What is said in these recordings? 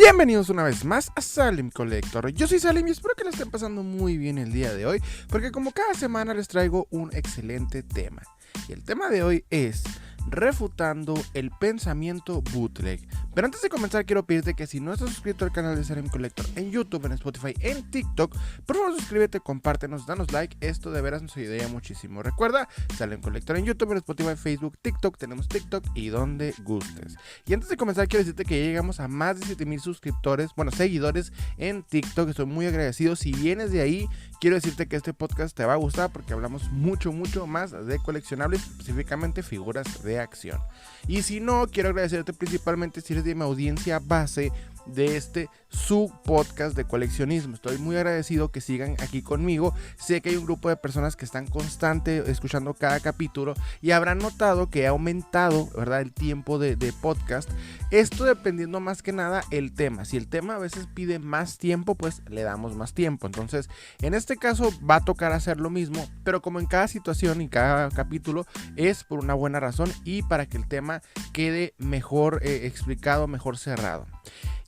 Bienvenidos una vez más a Salem Collector. Yo soy Salem y espero que la estén pasando muy bien el día de hoy, porque como cada semana les traigo un excelente tema. Y el tema de hoy es refutando el pensamiento bootleg. Pero antes de comenzar quiero pedirte que si no estás suscrito al canal de Salem Collector en YouTube, en Spotify, en TikTok, por favor suscríbete, compártenos, danos like, esto de veras nos ayudaría muchísimo. Recuerda, Salem Collector en YouTube, en Spotify, Facebook, TikTok, tenemos TikTok y donde gustes. Y antes de comenzar quiero decirte que ya llegamos a más de 7,000 suscriptores, seguidores en TikTok, estoy muy agradecido. Si vienes de ahí, quiero decirte que este podcast te va a gustar porque hablamos mucho más de coleccionables, específicamente figuras de acción. Y si no, quiero agradecerte principalmente si eres de mi audiencia base de este su podcast de coleccionismo. Estoy muy agradecido que sigan aquí conmigo. Sé que hay un grupo de personas que están constante escuchando cada capítulo y habrán notado que ha aumentado, ¿verdad?, el tiempo de podcast. Esto dependiendo más que nada el tema. Si el tema a veces pide más tiempo, pues le damos más tiempo. Entonces, en este caso va a tocar hacer lo mismo, pero como en cada situación y cada capítulo es por una buena razón y para que el tema quede mejor explicado, mejor cerrado.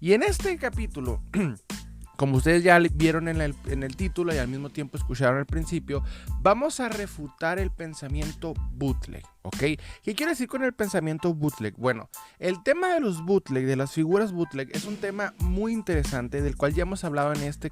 Y en este capítulo, como ustedes ya vieron en el título y al mismo tiempo escucharon al principio, vamos a refutar el pensamiento bootleg, ¿ok? ¿Qué quiere decir con el pensamiento bootleg? Bueno, el tema de los bootleg, de las figuras bootleg, es un tema muy interesante del cual ya hemos hablado en este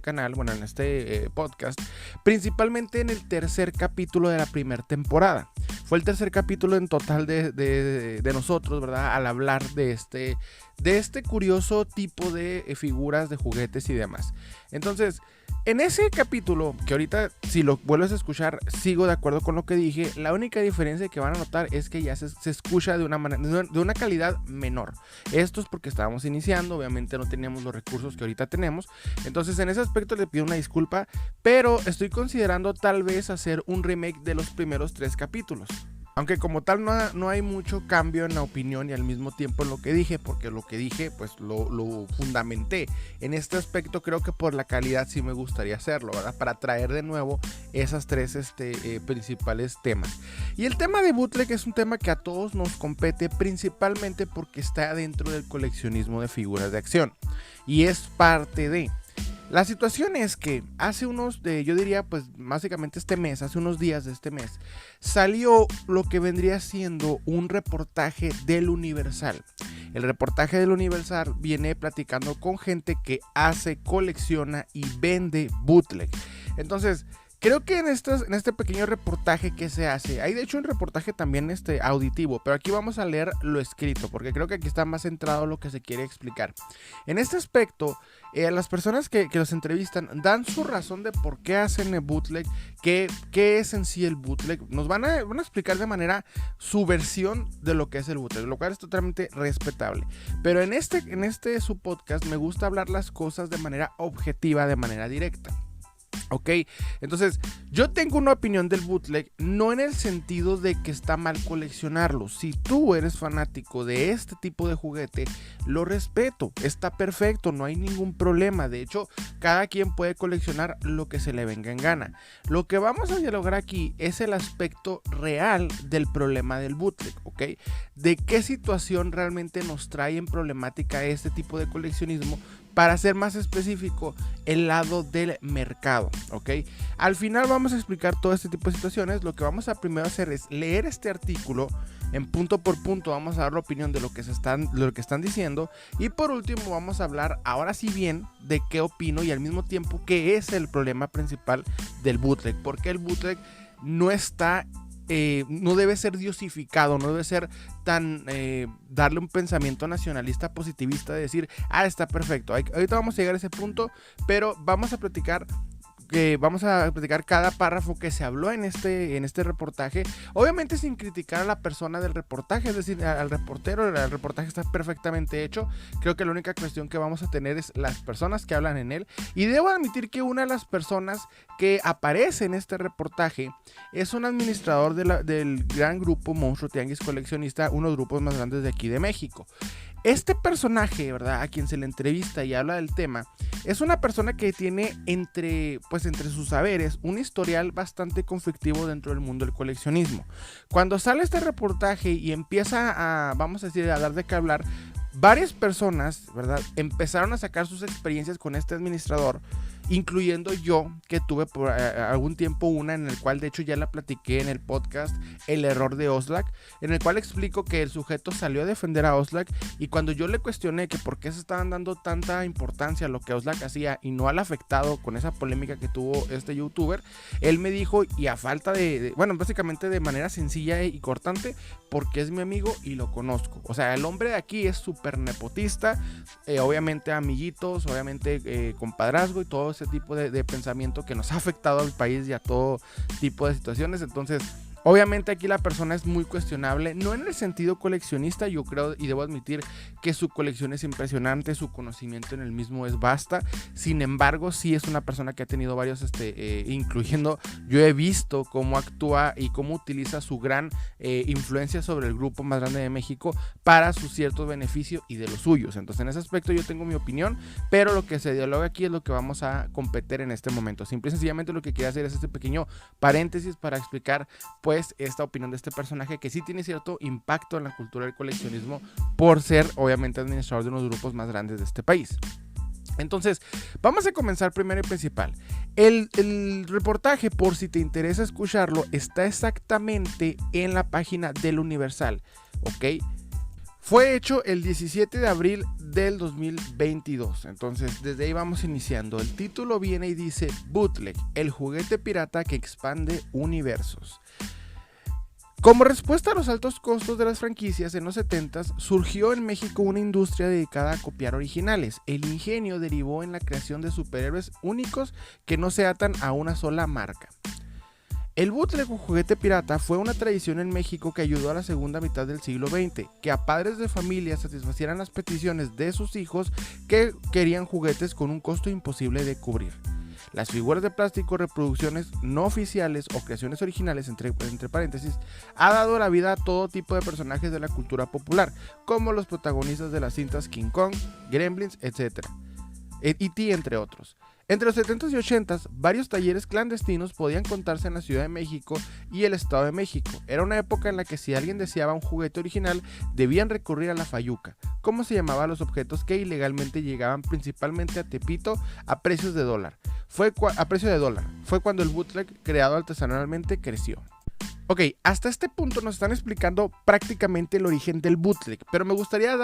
canal, en este podcast, principalmente en el tercer capítulo de la primera temporada. Fue el tercer capítulo en total de nosotros, ¿verdad? Al hablar de este curioso tipo de figuras, de juguetes y demás. Entonces, en ese capítulo, que ahorita si lo vuelves a escuchar, sigo de acuerdo con lo que dije, la única diferencia que van a notar es que ya se escucha de una calidad menor. Esto es porque estábamos iniciando, obviamente no teníamos los recursos que ahorita tenemos. Entonces, en ese aspecto le pido una disculpa, pero estoy considerando tal vez hacer un remake de los primeros 3 capítulos. Aunque como tal no hay mucho cambio en la opinión y al mismo tiempo en lo que dije, porque lo que dije pues lo fundamenté. En este aspecto creo que por la calidad sí me gustaría hacerlo, ¿verdad? Para traer de nuevo esas 3 principales temas. Y el tema de bootleg es un tema que a todos nos compete, principalmente porque está dentro del coleccionismo de figuras de acción. Y es parte de... La situación es que hace yo diría pues básicamente hace unos días de este mes, salió lo que vendría siendo un reportaje del Universal. El reportaje del Universal viene platicando con gente que hace, colecciona y vende bootleg. Entonces, creo que en este pequeño reportaje que se hace, hay de hecho un reportaje también auditivo, pero aquí vamos a leer lo escrito, porque creo que aquí está más centrado lo que se quiere explicar. En este aspecto, las personas que los entrevistan dan su razón de por qué hacen el bootleg, qué es en sí el bootleg. Nos van a explicar de manera su versión de lo que es el bootleg, lo cual es totalmente respetable. Pero en su podcast me gusta hablar las cosas de manera objetiva, de manera directa. Ok, entonces yo tengo una opinión del bootleg, no en el sentido de que está mal coleccionarlo. Si tú eres fanático de este tipo de juguete, lo respeto, está perfecto, no hay ningún problema. De hecho, cada quien puede coleccionar lo que se le venga en gana. Lo que vamos a dialogar aquí es el aspecto real del problema del bootleg, ¿ok? De qué situación realmente nos trae en problemática este tipo de coleccionismo. Para ser más específico, el lado del mercado, ¿ok? Al final vamos a explicar todo este tipo de situaciones. Lo que vamos a primero hacer es leer este artículo en punto por punto. Vamos a dar la opinión de lo que están diciendo. Y por último vamos a hablar, ahora sí bien, de qué opino y al mismo tiempo qué es el problema principal del bootleg. Porque el bootleg no debe ser diosificado, no debe ser tan darle un pensamiento nacionalista positivista de decir, está perfecto. Ahorita vamos a llegar a ese punto, pero vamos a platicar cada párrafo que se habló en este reportaje, obviamente sin criticar a la persona del reportaje, es decir, al reportero. El reportaje está perfectamente hecho. Creo que la única cuestión que vamos a tener es las personas que hablan en él, y debo admitir que una de las personas que aparece en este reportaje es un administrador del gran grupo Monstruo Tianguis Coleccionista, uno de los grupos más grandes de aquí de México. Este personaje, ¿verdad?, a quien se le entrevista y habla del tema, es una persona que tiene entre sus saberes un historial bastante conflictivo dentro del mundo del coleccionismo. Cuando sale este reportaje y empieza a dar de qué hablar, varias personas, ¿verdad?, empezaron a sacar sus experiencias con este administrador, incluyendo yo, que tuve por algún tiempo una, en el cual de hecho ya la platiqué en el podcast El Error de Oxlack, en el cual explico que el sujeto salió a defender a Oxlack, y cuando yo le cuestioné que por qué se estaban dando tanta importancia a lo que Oxlack hacía y no al afectado con esa polémica que tuvo este youtuber, él me dijo, y a falta bueno, básicamente de manera sencilla y cortante, porque es mi amigo y lo conozco. O sea, el hombre de aquí es súper nepotista, obviamente amiguitos, obviamente compadrazgo y todo ese tipo de pensamiento que nos ha afectado al país y a todo tipo de situaciones. Entonces, obviamente aquí la persona es muy cuestionable, no en el sentido coleccionista. Yo creo y debo admitir que su colección es impresionante, su conocimiento en el mismo es vasta. Sin embargo, sí es una persona que ha tenido varios, incluyendo, yo he visto cómo actúa y cómo utiliza su gran influencia sobre el grupo más grande de México para su cierto beneficio y de los suyos. Entonces, en ese aspecto yo tengo mi opinión, pero lo que se dialoga aquí es lo que vamos a competir en este momento. Simple y sencillamente lo que quiero hacer es este pequeño paréntesis para explicar pues esta opinión de este personaje, que sí tiene cierto impacto en la cultura del coleccionismo por ser obviamente administrador de uno de los grupos más grandes de este país. Entonces, vamos a comenzar primero y principal. El reportaje, por si te interesa escucharlo, está exactamente en la página del Universal, ¿ok? Fue hecho el 17 de abril del 2022, entonces desde ahí vamos iniciando. El título viene y dice: Bootleg, el juguete pirata que expande universos. Como respuesta a los altos costos de las franquicias en los 70s, surgió en México una industria dedicada a copiar originales. El ingenio derivó en la creación de superhéroes únicos que no se atan a una sola marca. El bootleg o juguete pirata fue una tradición en México que ayudó a la segunda mitad del siglo XX, que a padres de familia satisfacieran las peticiones de sus hijos que querían juguetes con un costo imposible de cubrir. Las figuras de plástico, reproducciones no oficiales o creaciones originales, entre paréntesis, ha dado la vida a todo tipo de personajes de la cultura popular, como los protagonistas de las cintas King Kong, Gremlins, etc. E.T. entre otros. Entre los 70s y 80s, varios talleres clandestinos podían contarse en la Ciudad de México y el Estado de México. Era una época en la que si alguien deseaba un juguete original, debían recurrir a la fayuca, como se llamaba a los objetos que ilegalmente llegaban principalmente a Tepito a precios de dólar. Fue cuando el bootleg creado artesanalmente creció. Ok, hasta este punto nos están explicando prácticamente el origen del bootleg, pero me gustaría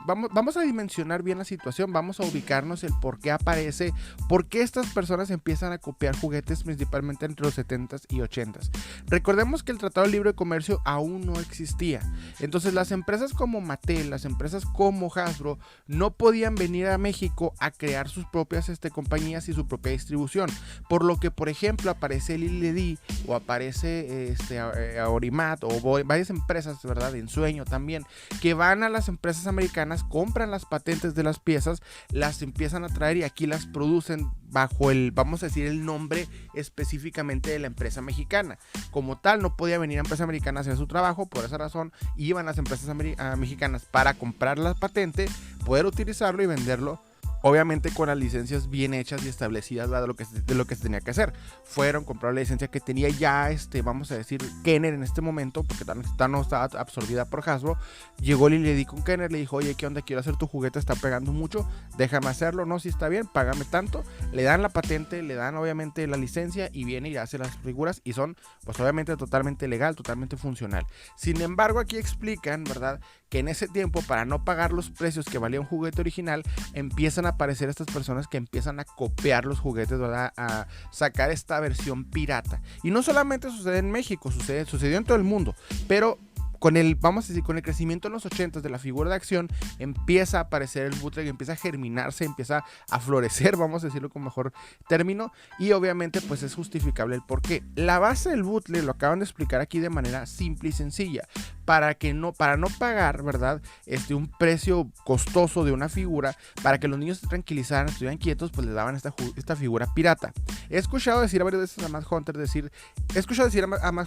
vamos a dimensionar bien la situación, vamos a ubicarnos el por qué aparece, por qué estas personas empiezan a copiar juguetes principalmente entre los 70s y 80s. Recordemos que el Tratado de Libre Comercio aún no existía, entonces las empresas como Mattel, las empresas como Hasbro, no podían venir a México a crear sus propias compañías y su propia distribución, por lo que, por ejemplo, aparece Lily o aparece Aurimat o varias empresas, ¿verdad? De ensueño también, que van a las empresas americanas, compran las patentes de las piezas, las empiezan a traer y aquí las producen bajo vamos a decir, el nombre específicamente de la empresa mexicana. Como tal, no podía venir a empresa americana a hacer su trabajo, por esa razón iban las empresas mexicanas para comprar la patente, poder utilizarlo y venderlo, obviamente con las licencias bien hechas y establecidas, ¿verdad? de lo que se tenía que hacer. Fueron, compraron la licencia que tenía ya, vamos a decir, Kenner en este momento, porque no estaba absorbida por Hasbro. Llegó Lily con Kenner, le dijo: oye, ¿qué onda? Quiero hacer tu juguete, está pegando mucho, déjame hacerlo. No, si está bien, págame tanto. Le dan la patente, le dan obviamente la licencia y viene y hace las figuras y son, pues obviamente totalmente legal, totalmente funcional. Sin embargo, aquí explican, ¿verdad?, que en ese tiempo, para no pagar los precios que valía un juguete original, empiezan a aparecer estas personas que empiezan a copiar los juguetes, ¿verdad?, a sacar esta versión pirata. Y no solamente sucede en México, sucedió en todo el mundo, pero con el crecimiento en los 80s de la figura de acción, empieza a aparecer el bootleg, empieza a germinarse, empieza a florecer, vamos a decirlo con mejor término, y obviamente pues es justificable el porqué. La base del bootleg lo acaban de explicar aquí de manera simple y sencilla. Para no pagar, ¿verdad?, un precio costoso de una figura, para que los niños se tranquilizaran, estuvieran quietos, pues les daban esta figura pirata. He escuchado decir varias veces a Matt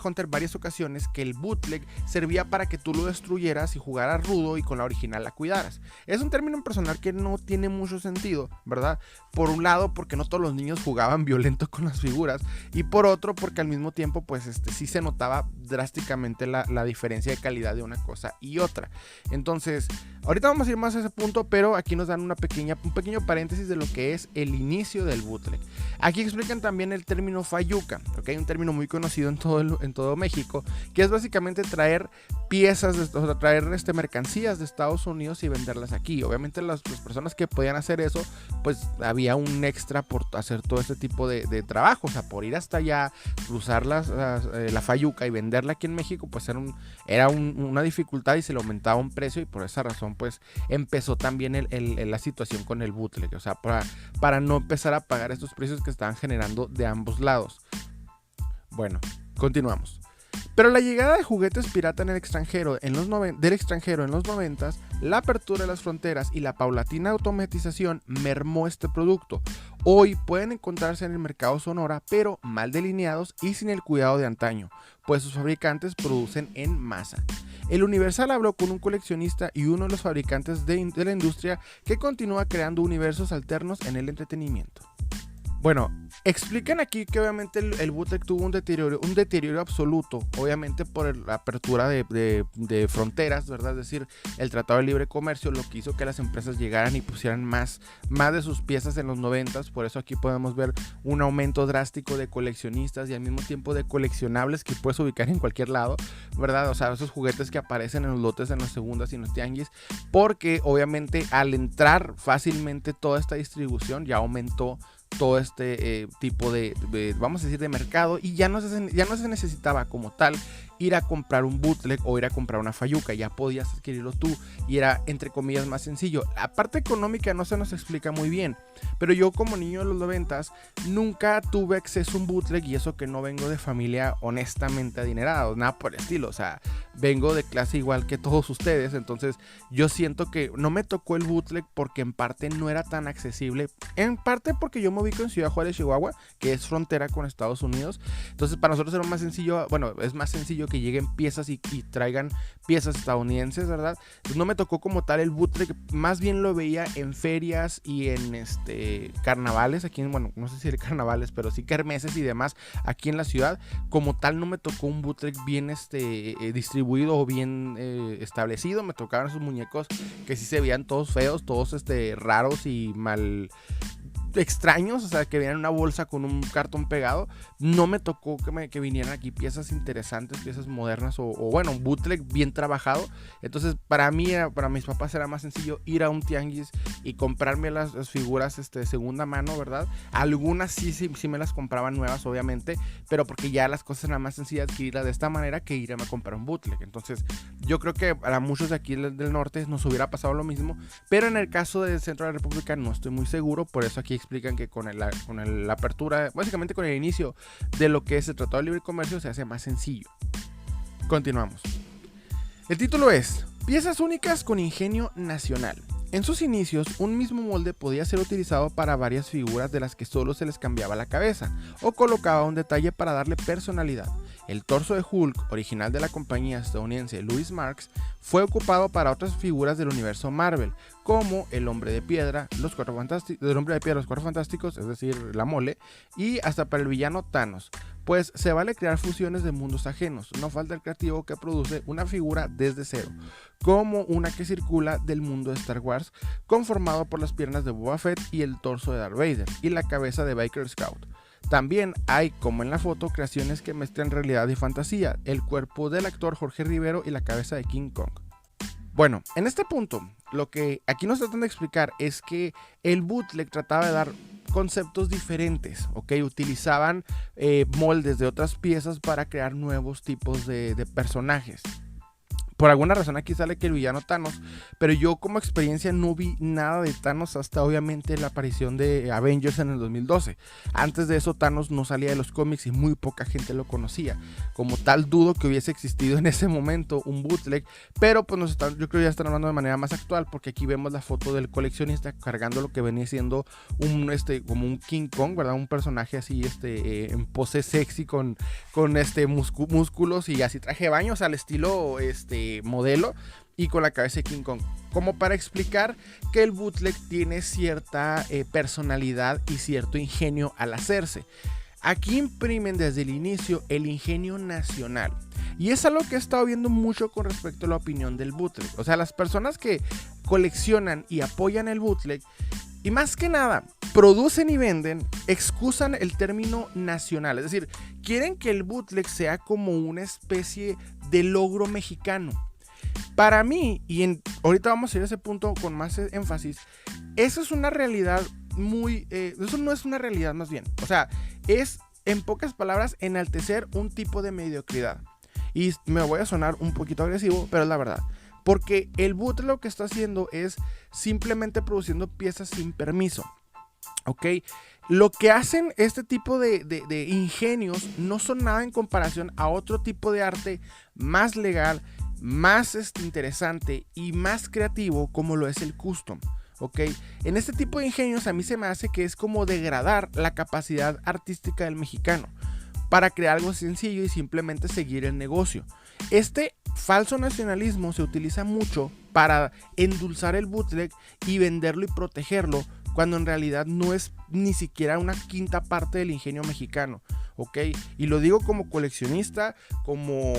Hunter varias ocasiones que el bootleg servía para que tú lo destruyeras y jugaras rudo y con la original la cuidaras. Es un término personal que no tiene mucho sentido, ¿verdad? Por un lado, porque no todos los niños jugaban violento con las figuras, y por otro, porque al mismo tiempo, pues sí se notaba drásticamente la diferencia de calidad de una cosa y otra. Entonces, ahorita vamos a ir más a ese punto, pero aquí nos dan un pequeño paréntesis de lo que es el inicio del bootleg. Aquí explican también el término fayuca, ¿okay? Un término muy conocido en todo México, que es básicamente traer piezas, traer mercancías de Estados Unidos y venderlas aquí. Obviamente las personas que podían hacer eso, pues había un extra por hacer todo este tipo de trabajo, o sea, por ir hasta allá, cruzar la fayuca y venderla aquí en México, pues era una dificultad y se le aumentaba un precio, y por esa razón pues empezó también la situación con el bootleg, o sea, para no empezar a pagar estos precios que estaban generando de ambos lados. Bueno, continuamos. Pero la llegada de juguetes pirata del extranjero en los 90s, la apertura de las fronteras y la paulatina automatización mermó este producto. Hoy pueden encontrarse en el mercado Sonora, pero mal delineados y sin el cuidado de antaño, pues sus fabricantes producen en masa. El Universal habló con un coleccionista y uno de los fabricantes de la industria que continúa creando universos alternos en el entretenimiento. Bueno, explican aquí que obviamente el bootleg tuvo un deterioro absoluto, obviamente por la apertura de fronteras, ¿verdad? Es decir, el Tratado de Libre Comercio, lo que hizo que las empresas llegaran y pusieran más de sus piezas en los 90s. Por eso aquí podemos ver un aumento drástico de coleccionistas y al mismo tiempo de coleccionables que puedes ubicar en cualquier lado, ¿verdad? O sea, esos juguetes que aparecen en los lotes, en las segundas y en los tianguis, porque obviamente al entrar fácilmente toda esta distribución ya aumentó todo este tipo vamos a decir, de mercado, y ya no se necesitaba como tal ir a comprar un bootleg o ir a comprar una fayuca, ya podías adquirirlo tú y era entre comillas más sencillo. La parte económica no se nos explica muy bien, pero yo como niño de los 90s nunca tuve acceso a un bootleg, y eso que no vengo de familia honestamente adinerada, nada por el estilo, o sea, vengo de clase igual que todos ustedes, entonces yo siento que no me tocó el bootleg porque en parte no era tan accesible, en parte porque yo me ubico en Ciudad Juárez, Chihuahua, que es frontera con Estados Unidos, entonces para nosotros era más sencillo, bueno, es más sencillo que lleguen piezas y traigan piezas estadounidenses, ¿verdad? Pues no me tocó como tal el bootleg, más bien lo veía en ferias y en carnavales, aquí bueno, no sé si de carnavales, pero sí kermeses y demás, aquí en la ciudad. Como tal no me tocó un bootleg bien distribuido o bien establecido. Me tocaron esos muñecos que sí se veían todos feos, todos raros y mal extraños, o sea, que vienen en una bolsa con un cartón pegado. No me tocó que vinieran aquí piezas interesantes, piezas modernas o bueno, un bootleg bien trabajado. Entonces para mis papás era más sencillo ir a un tianguis y comprarme las figuras de segunda mano, ¿verdad? Algunas sí me las compraban nuevas, obviamente, pero porque ya las cosas eran más sencillas adquirirlas de esta manera que ir a comprar un bootleg. Entonces yo creo que para muchos de aquí del norte nos hubiera pasado lo mismo, pero en el caso del centro de la República no estoy muy seguro. Por eso aquí explican que con la apertura, básicamente con el inicio de lo que es el Tratado de Libre Comercio, se hace más sencillo. Continuamos. El título es Piezas únicas con ingenio nacional. En sus inicios, un mismo molde podía ser utilizado para varias figuras de las que solo se les cambiaba la cabeza o colocaba un detalle para darle personalidad. El torso de Hulk, original de la compañía estadounidense Louis Marks, fue ocupado para otras figuras del universo Marvel, como el Hombre de Piedra, los Cuatro Fantásticos, es decir, la Mole, y hasta para el villano Thanos. Pues se vale crear fusiones de mundos ajenos, no falta el creativo que produce una figura desde cero, como una que circula del mundo de Star Wars, conformado por las piernas de Boba Fett y el torso de Darth Vader, y la cabeza de Biker Scout. También hay, como en la foto, creaciones que mezclan realidad y fantasía, el cuerpo del actor Jorge Rivero y la cabeza de King Kong. Bueno, en este punto, lo que aquí nos tratan de explicar es que el bootleg trataba de dar conceptos diferentes, ¿ok? Utilizaban moldes de otras piezas para crear nuevos tipos de personajes. Por alguna razón aquí sale que el villano Thanos, pero yo como experiencia no vi nada de Thanos hasta obviamente la aparición de Avengers en el 2012. Antes de eso Thanos no salía de los cómics y muy poca gente lo conocía. Como tal dudo que hubiese existido en ese momento un bootleg, pero pues yo creo que ya están hablando de manera más actual, porque aquí vemos la foto del coleccionista cargando lo que venía siendo como un King Kong, ¿verdad? Un personaje así en pose sexy con músculos y así traje de baño, o sea, al estilo modelo, y con la cabeza de King Kong, como para explicar que el bootleg tiene cierta personalidad y cierto ingenio al hacerse. Aquí imprimen desde el inicio el ingenio nacional. Y es algo que he estado viendo mucho con respecto a la opinión del bootleg. O sea, las personas que coleccionan y apoyan el bootleg, y más que nada, producen y venden, excusan el término nacional. Es decir, quieren que el bootleg sea como una especie de logro mexicano. Para mí, ahorita vamos a ir a ese punto con más énfasis, eso es una realidad eso no es una realidad más bien. O sea, es, en pocas palabras, enaltecer un tipo de mediocridad. Y me voy a sonar un poquito agresivo, pero es la verdad. Porque el bootleg lo que está haciendo es simplemente produciendo piezas sin permiso. ¿Ok? Lo que hacen este tipo de ingenios no son nada en comparación a otro tipo de arte más legal, más interesante y más creativo como lo es el custom. ¿Ok? En este tipo de ingenios a mí se me hace que es como degradar la capacidad artística del mexicano para crear algo sencillo y simplemente seguir el negocio. Este falso nacionalismo se utiliza mucho para endulzar el bootleg y venderlo y protegerlo, cuando en realidad no es ni siquiera una quinta parte del ingenio mexicano, ¿ok? Y lo digo como coleccionista, como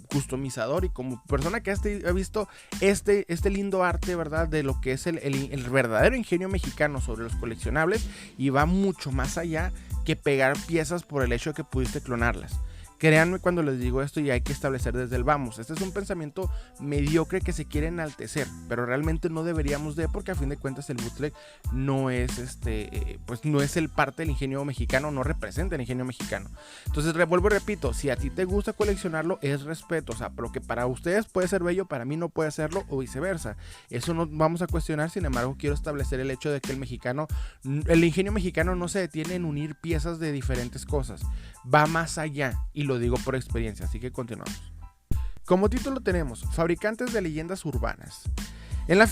customizador y como persona que ha visto este lindo arte, ¿verdad? De lo que es el verdadero ingenio mexicano sobre los coleccionables, y va mucho más allá que pegar piezas por el hecho de que pudiste clonarlas. Créanme cuando les digo esto, y hay que establecer desde el vamos. Este es un pensamiento mediocre que se quiere enaltecer, pero realmente no deberíamos porque a fin de cuentas el bootleg no es pues no es el parte del ingenio mexicano, no representa el ingenio mexicano. Entonces vuelvo y repito, si a ti te gusta coleccionarlo, es respeto. O sea, lo que para ustedes puede ser bello, para mí no puede serlo, o viceversa. Eso no vamos a cuestionar. Sin embargo, quiero establecer el hecho de que el ingenio mexicano no se detiene en unir piezas de diferentes cosas, va más allá, y lo digo por experiencia, así que continuamos. Como título tenemos Fabricantes de leyendas urbanas. En una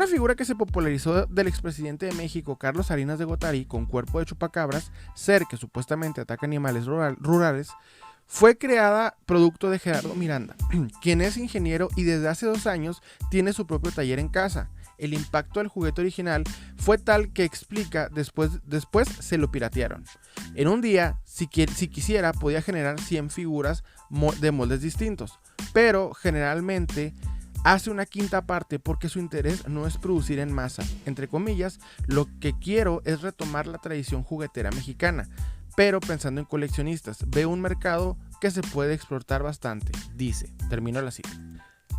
figura que se popularizó del expresidente de México, Carlos Salinas de Gortari, con cuerpo de chupacabras, ser que supuestamente ataca animales rurales, fue creada producto de Gerardo Miranda, quien es ingeniero y desde hace 2 años tiene su propio taller en casa. El impacto del juguete original fue tal que explica, después se lo piratearon. En un día, si quisiera, podía generar 100 figuras de moldes distintos, pero generalmente hace una quinta parte porque su interés no es producir en masa. Entre comillas, lo que quiero es retomar la tradición juguetera mexicana, pero pensando en coleccionistas. Veo un mercado que se puede explotar bastante, dice. Termino la cita.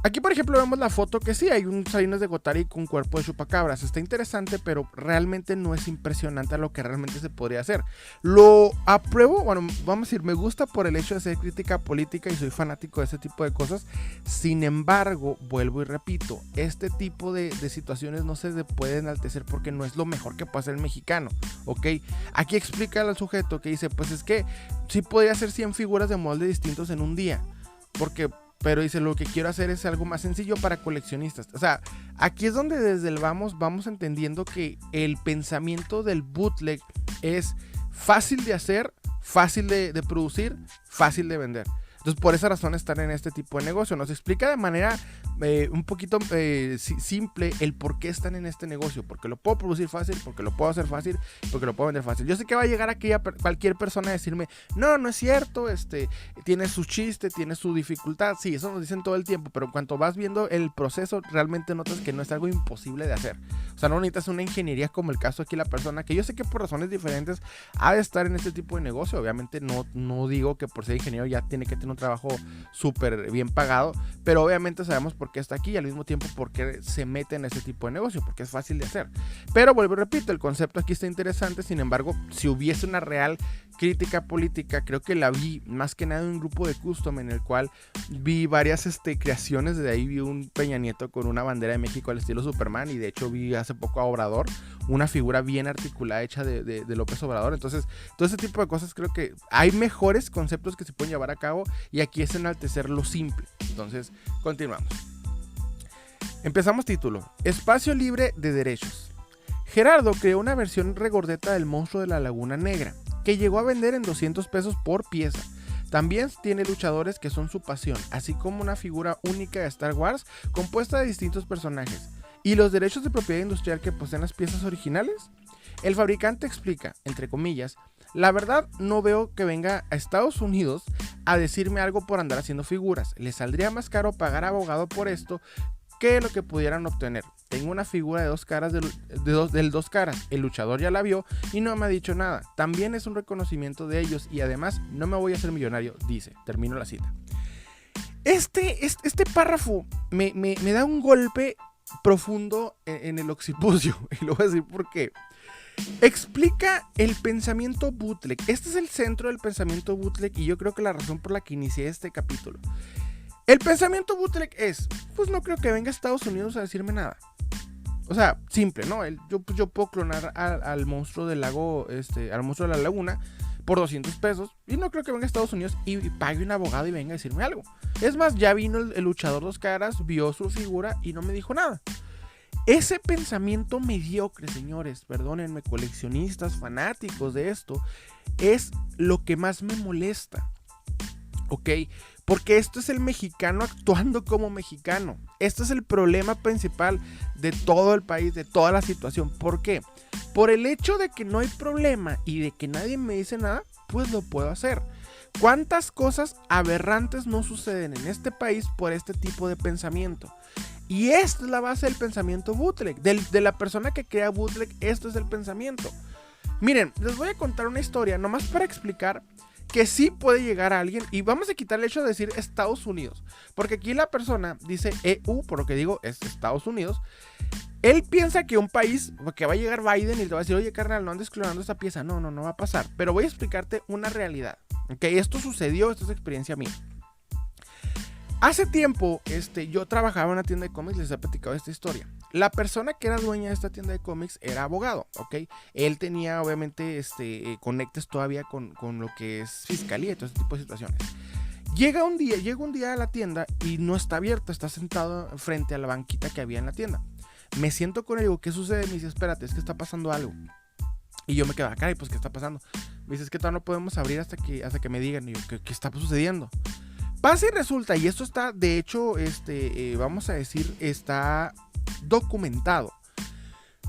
Aquí, por ejemplo, vemos la foto que sí, hay un Salinas de Gortari con cuerpo de chupacabras. Está interesante, pero realmente no es impresionante a lo que realmente se podría hacer. Lo apruebo, bueno, vamos a decir, me gusta por el hecho de ser crítica política y soy fanático de ese tipo de cosas. Sin embargo, vuelvo y repito, este tipo de situaciones no se puede enaltecer porque no es lo mejor que puede hacer el mexicano, ¿ok? Aquí explica al sujeto que dice, pues es que sí podría hacer 100 figuras de molde distintos en un día, pero dice, lo que quiero hacer es algo más sencillo para coleccionistas. O sea, aquí es donde desde el vamos entendiendo que el pensamiento del bootleg es fácil de hacer, fácil de producir, fácil de vender. Entonces, por esa razón están en este tipo de negocio. Nos explica de manera un poquito simple el por qué están en este negocio. Porque lo puedo producir fácil, porque lo puedo hacer fácil, porque lo puedo vender fácil. Yo sé que va a llegar aquí cualquier persona a decirme, no es cierto, tiene su chiste, tiene su dificultad. Sí, eso nos dicen todo el tiempo, pero en cuanto vas viendo el proceso, realmente notas que no es algo imposible de hacer. O sea, no necesitas una ingeniería como el caso aquí la persona, que yo sé que por razones diferentes ha de estar en este tipo de negocio. Obviamente no digo que por ser ingeniero ya tiene que tener un trabajo súper bien pagado, pero obviamente sabemos por qué está aquí y al mismo tiempo por qué se mete en este tipo de negocio, porque es fácil de hacer. Pero vuelvo y repito, el concepto aquí está interesante. Sin embargo, si hubiese una real crítica política, creo que la vi más que nada en un grupo de custom en el cual vi varias creaciones. De ahí vi un Peña Nieto con una bandera de México al estilo Superman, y de hecho vi hace poco a Obrador, una figura bien articulada hecha de López Obrador. Entonces, todo ese tipo de cosas, creo que hay mejores conceptos que se pueden llevar a cabo, y aquí es enaltecer lo simple. Entonces, continuamos. Empezamos título: Espacio libre de derechos. Gerardo creó una versión regordeta del monstruo de la Laguna Negra, que llegó a vender en 200 pesos por pieza. También tiene luchadores que son su pasión, así como una figura única de Star Wars compuesta de distintos personajes. ¿Y los derechos de propiedad industrial que poseen las piezas originales? El fabricante explica, entre comillas, la verdad no veo que venga a Estados Unidos a decirme algo por andar haciendo figuras. Les saldría más caro pagar abogado por esto que lo que pudieran obtener. Tengo una figura de dos caras del dos caras. El luchador ya la vio y no me ha dicho nada. También es un reconocimiento de ellos y además no me voy a hacer millonario, dice. Termino la cita. Este párrafo me da un golpe profundo en el occipucio y lo voy a decir por qué. Explica el pensamiento bootleg. Este es el centro del pensamiento bootleg y yo creo que la razón por la que inicié este capítulo. El pensamiento bootleg es, pues no creo que venga a Estados Unidos a decirme nada. O sea, simple, ¿no? Yo puedo clonar al monstruo del lago, al monstruo de la laguna por 200 pesos y no creo que venga a Estados Unidos y pague un abogado y venga a decirme algo. Es más, ya vino el luchador dos caras, vio su figura y no me dijo nada. Ese pensamiento mediocre, señores, perdónenme, coleccionistas, fanáticos de esto, es lo que más me molesta. ¿Ok? Porque esto es el mexicano actuando como mexicano. Este es el problema principal de todo el país, de toda la situación. ¿Por qué? Por el hecho de que no hay problema y de que nadie me dice nada, pues lo puedo hacer. ¿Cuántas cosas aberrantes no suceden en este país por este tipo de pensamiento? Y esta es la base del pensamiento bootleg. De la persona que crea bootleg, esto es el pensamiento. Miren, les voy a contar una historia nomás para explicar que sí puede llegar a alguien, y vamos a quitar el hecho de decir Estados Unidos, porque aquí la persona dice EU, por lo que digo es Estados Unidos. Él piensa que un país, que va a llegar Biden y te va a decir, oye carnal, no andes clonando esta pieza. No va a pasar, pero voy a explicarte una realidad. Ok, esto sucedió, esto es experiencia mía. Hace tiempo, yo trabajaba en una tienda de cómics, les he platicado esta historia. La persona que era dueña de esta tienda de cómics era abogado, ¿ok? Él tenía, obviamente, conectes todavía con lo que es fiscalía y todo ese tipo de situaciones. Llega un día a la tienda y no está abierto, está sentado frente a la banquita que había en la tienda. Me siento con él y digo, ¿qué sucede? Me dice, espérate, es que está pasando algo. Y yo me quedo, caray, pues, ¿qué está pasando? Me dice, es que todavía no podemos abrir hasta que me digan. Y yo, ¿qué está sucediendo? Pasa y resulta, y esto está, de hecho, vamos a decir, está documentado.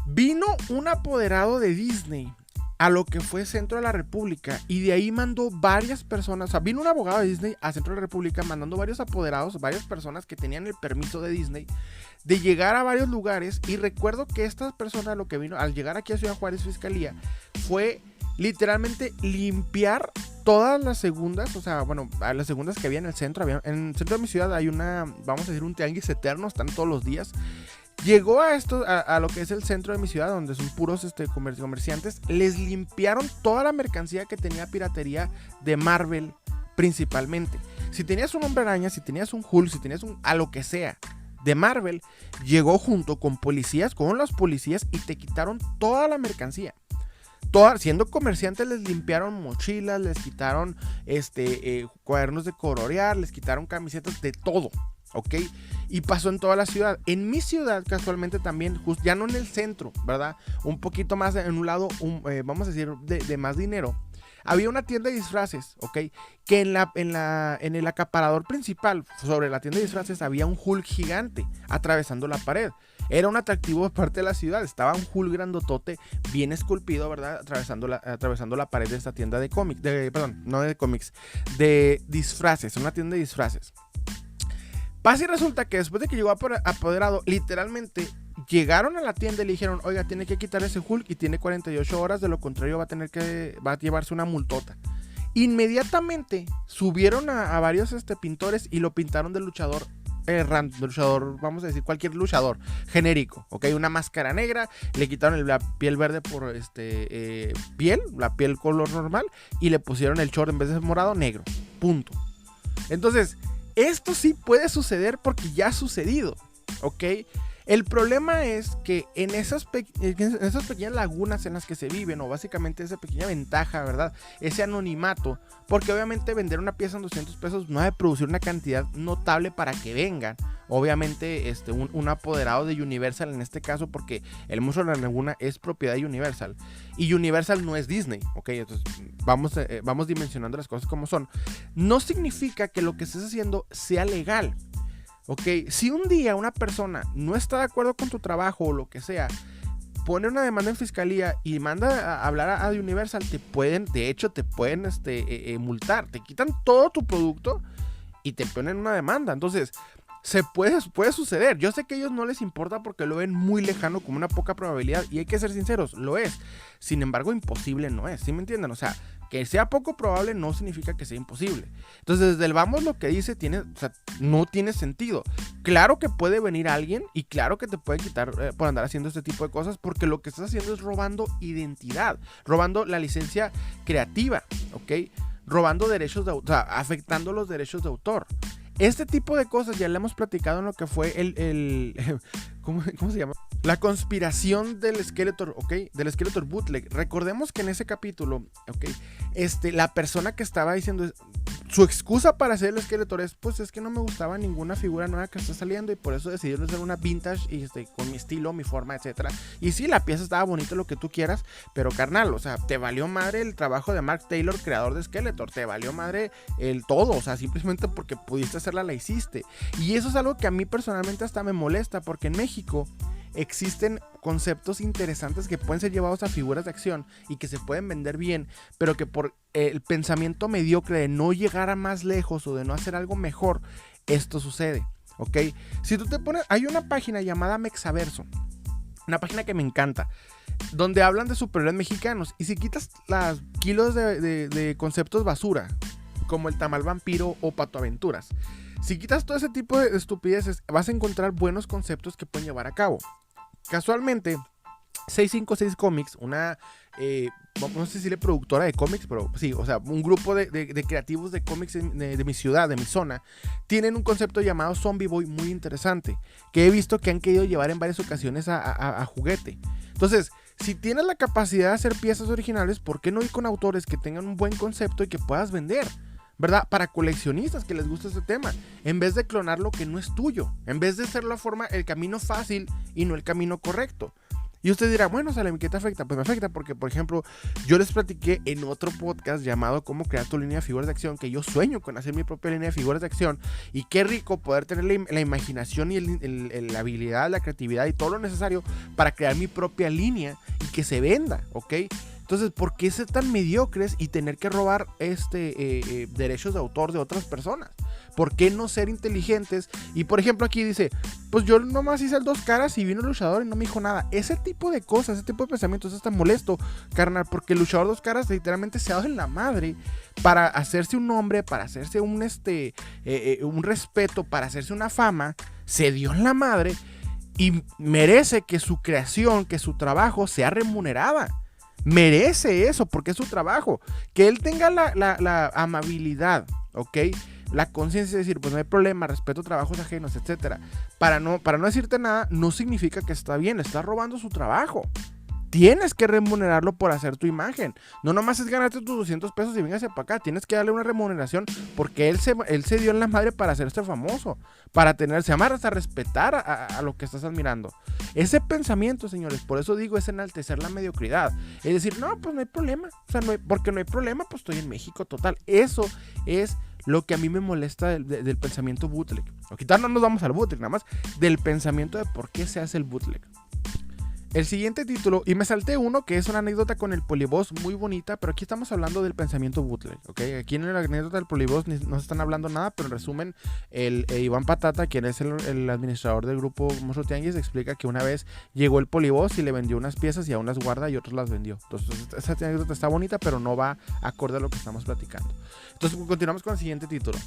Vino un apoderado de Disney a lo que fue Centro de la República y de ahí mandó varias personas, o sea, vino un abogado de Disney a Centro de la República mandando varios apoderados, varias personas que tenían el permiso de Disney de llegar a varios lugares, y recuerdo que esta persona lo que vino al llegar aquí a Ciudad Juárez Fiscalía fue literalmente limpiar todas las segundas, o sea, bueno, a las segundas que había en el centro. En el centro de mi ciudad hay vamos a decir, un tianguis eterno, están todos los días. Llegó a lo que es el centro de mi ciudad, donde son puros comerciantes. Les limpiaron toda la mercancía que tenía piratería de Marvel, principalmente. Si tenías un Hombre Araña, si tenías un Hulk, si tenías a lo que sea de Marvel, llegó junto con los policías y te quitaron toda la mercancía. Siendo comerciantes les limpiaron mochilas, les quitaron cuadernos de colorear, les quitaron camisetas, de todo, ¿ok? Y pasó en toda la ciudad. En mi ciudad, casualmente también, ya no en el centro, ¿verdad? Un poquito más en un lado, vamos a decir, de más dinero. Había una tienda de disfraces, ¿ok? Que en el acaparador principal, sobre la tienda de disfraces, había un Hulk gigante atravesando la pared. Era un atractivo de parte de la ciudad. Estaba un Hulk grandotote, bien esculpido, ¿verdad? Atravesando la pared de esta tienda de cómics. No de cómics, de disfraces. Una tienda de disfraces. Pasa y resulta que después de que llegó apoderado, literalmente llegaron a la tienda y le dijeron, oiga, tiene que quitar ese Hulk y tiene 48 horas, de lo contrario va a llevarse una multota. Inmediatamente subieron a varios pintores y lo pintaron de luchador random, vamos a decir cualquier luchador genérico, ok, una máscara negra, le quitaron la piel verde por la piel color normal y le pusieron el short en vez de morado, negro, punto. Entonces, esto sí puede suceder porque ya ha sucedido, ok. El problema es que en esas pequeñas lagunas en las que se viven, o básicamente esa pequeña ventaja, ¿verdad? Ese anonimato, porque obviamente vender una pieza en 200 pesos no ha de producir una cantidad notable para que vengan. Obviamente un apoderado de Universal en este caso, porque el monstruo de la laguna es propiedad de Universal. Y Universal no es Disney, ¿ok? Entonces vamos dimensionando las cosas como son. No significa que lo que estés haciendo sea legal. Ok, si un día una persona no está de acuerdo con tu trabajo o lo que sea, pone una demanda en fiscalía y manda a hablar a Universal, te pueden multar, te quitan todo tu producto y te ponen una demanda. Entonces, puede suceder. Yo sé que a ellos no les importa porque lo ven muy lejano, como una poca probabilidad, y hay que ser sinceros, lo es. Sin embargo, imposible no es, ¿sí me entienden? O sea, que sea poco probable no significa que sea imposible. Entonces, desde el vamos, lo que dice no tiene sentido. Claro que puede venir alguien y claro que te puede quitar por andar haciendo este tipo de cosas, porque lo que estás haciendo es robando identidad, robando la licencia creativa, ¿ok? Robando derechos de autor, o sea, afectando los derechos de autor. Este tipo de cosas ya le hemos platicado en lo que fue ¿cómo se llama? La conspiración del Skeletor, ¿ok? Del Skeletor Bootleg. Recordemos que en ese capítulo, ¿ok? La persona que estaba diciendo su excusa para hacer el Skeletor es, pues es que no me gustaba ninguna figura nueva que está saliendo y por eso decidieron hacer una vintage y con mi estilo, mi forma, etcétera. Y sí, la pieza estaba bonita, lo que tú quieras, pero carnal, o sea, te valió madre el trabajo de Mark Taylor, creador de Skeletor, te valió madre el todo, o sea, simplemente porque pudiste hacerla, la hiciste. Y eso es algo que a mí personalmente hasta me molesta, porque en México existen conceptos interesantes que pueden ser llevados a figuras de acción y que se pueden vender bien, pero que por el pensamiento mediocre de no llegar a más lejos o de no hacer algo mejor, esto sucede, ¿ok? Si tú te pones, hay una página llamada Mexaverso, una página que me encanta, donde hablan de superhéroes mexicanos, y si quitas las kilos de conceptos basura, como el tamal vampiro o Pato Aventuras, si quitas todo ese tipo de estupideces, vas a encontrar buenos conceptos que pueden llevar a cabo. Casualmente, 656 Comics, una, no sé si le productora de cómics, pero sí, o sea, un grupo de creativos de cómics de mi ciudad, de mi zona, tienen un concepto llamado Zombie Boy muy interesante, que he visto que han querido llevar en varias ocasiones a juguete. Entonces, si tienes la capacidad de hacer piezas originales, ¿por qué no ir con autores que tengan un buen concepto y que puedas vender? ¿Verdad? Para coleccionistas que les gusta este tema, en vez de clonar lo que no es tuyo, en vez de ser el camino fácil y no el camino correcto. Y usted dirá, bueno, Salem, ¿qué te afecta? Pues me afecta porque, por ejemplo, yo les platiqué en otro podcast llamado Cómo crear tu línea de figuras de acción, que yo sueño con hacer mi propia línea de figuras de acción, y qué rico poder tener la imaginación y la habilidad, la creatividad y todo lo necesario para crear mi propia línea y que se venda, ¿ok? Entonces, ¿por qué ser tan mediocres y tener que robar derechos de autor de otras personas? ¿Por qué no ser inteligentes? Y por ejemplo aquí dice, pues yo nomás hice el 2 caras y vino el luchador y no me dijo nada. Ese tipo de cosas, ese tipo de pensamientos es tan molesto, carnal, porque el luchador 2 caras literalmente se ha dado en la madre para hacerse un nombre, para hacerse un respeto, para hacerse una fama. Se dio en la madre y merece que su creación, que su trabajo sea remunerada. Merece eso porque es su trabajo. Que él tenga la amabilidad, ¿ok? La conciencia de decir, pues no hay problema, respeto trabajos ajenos, etcétera. Para no decirte nada, no significa que está bien, está robando su trabajo. Tienes que remunerarlo por hacer tu imagen. No nomás es ganarte tus 200 pesos y véngase para acá. Tienes que darle una remuneración porque él se dio en la madre para hacerse famoso. Para tenerse amar hasta respetar a lo que estás admirando. Ese pensamiento, señores, por eso digo, es enaltecer la mediocridad. Es decir, no, pues no hay problema. O sea, porque no hay problema, pues estoy en México, total. Eso es lo que a mí me molesta del pensamiento bootleg. Ahorita no nos vamos al bootleg, nada más del pensamiento de por qué se hace el bootleg. El siguiente título, y me salté uno que es una anécdota con el Polyboss muy bonita, pero aquí estamos hablando del pensamiento bootleg, ¿ok? Aquí en la anécdota del Polyboss no se están hablando nada, pero en resumen, Iván Patata, quien es el administrador del grupo Monstruo Tianguis, explica que una vez llegó el Polyboss y le vendió unas piezas y aún las guarda y otros las vendió. Entonces, esa anécdota está bonita, pero no va acorde a lo que estamos platicando. Entonces, continuamos con el siguiente título.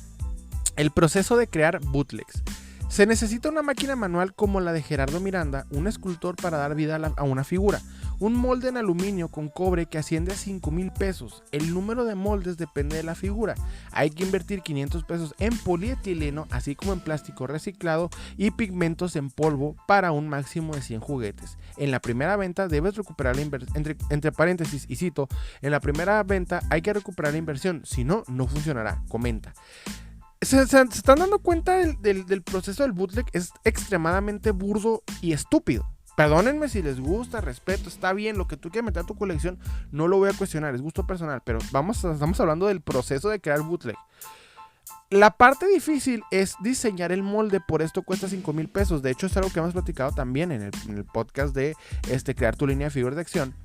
El proceso de crear bootlegs. Se necesita una máquina manual como la de Gerardo Miranda, un escultor para dar vida a una figura, un molde en aluminio con cobre que asciende a 5,000 pesos. El número de moldes depende de la figura. Hay que invertir 500 pesos en polietileno, así como en plástico reciclado y pigmentos en polvo para un máximo de 100 juguetes. En la primera venta debes recuperar la inversión, entre paréntesis, y cito, en la primera venta hay que recuperar la inversión, si no, no funcionará, comenta. Se están dando cuenta del proceso del bootleg. Es extremadamente burdo y estúpido. Perdónenme si les gusta, respeto, está bien, lo que tú quieras meter a tu colección, no lo voy a cuestionar, es gusto personal, pero estamos hablando del proceso de crear bootleg. La parte difícil es diseñar el molde, por esto cuesta 5,000 pesos. De hecho, es algo que hemos platicado también en el podcast de crear tu línea de figuras de acción.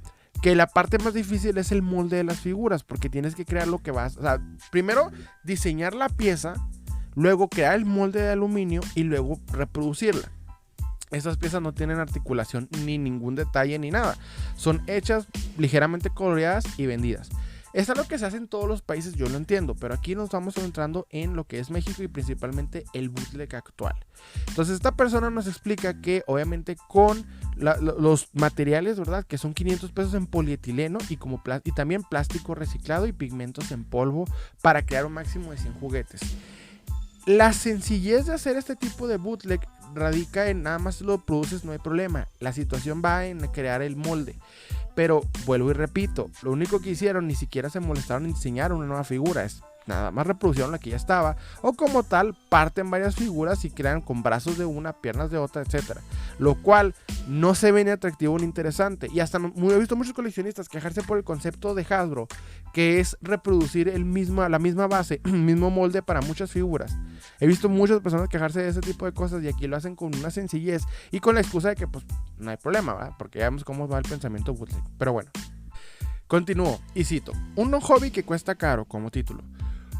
Que la parte más difícil es el molde de las figuras, porque tienes que crear lo que vas. O sea, primero diseñar la pieza, luego crear el molde de aluminio y luego reproducirla. Estas piezas no tienen articulación ni ningún detalle ni nada. Son hechas ligeramente coloreadas y vendidas. Es algo que se hace en todos los países, yo lo entiendo, pero aquí nos estamos centrando en lo que es México y principalmente el bootleg actual. Entonces esta persona nos explica que obviamente con los materiales, ¿verdad? Que son 500 pesos en polietileno y también plástico reciclado y pigmentos en polvo para crear un máximo de 100 juguetes. La sencillez de hacer este tipo de bootleg radica en nada más lo produces, no hay problema. La situación va en crear el molde. Pero vuelvo y repito, lo único que hicieron, ni siquiera se molestaron en diseñar una nueva figura, es nada más reproducieron la que ya estaba, o como tal, parten varias figuras y crean con brazos de una, piernas de otra, etcétera. Lo cual no se ve ni atractivo ni interesante. Y hasta he visto muchos coleccionistas quejarse por el concepto de Hasbro, que es reproducir la misma base, el mismo molde para muchas figuras. He visto muchas personas quejarse de ese tipo de cosas y aquí lo hacen con una sencillez y con la excusa de que pues no hay problema, ¿verdad? Porque ya vemos cómo va el pensamiento bootleg. Pero bueno, continúo y cito: un hobby que cuesta caro, como título.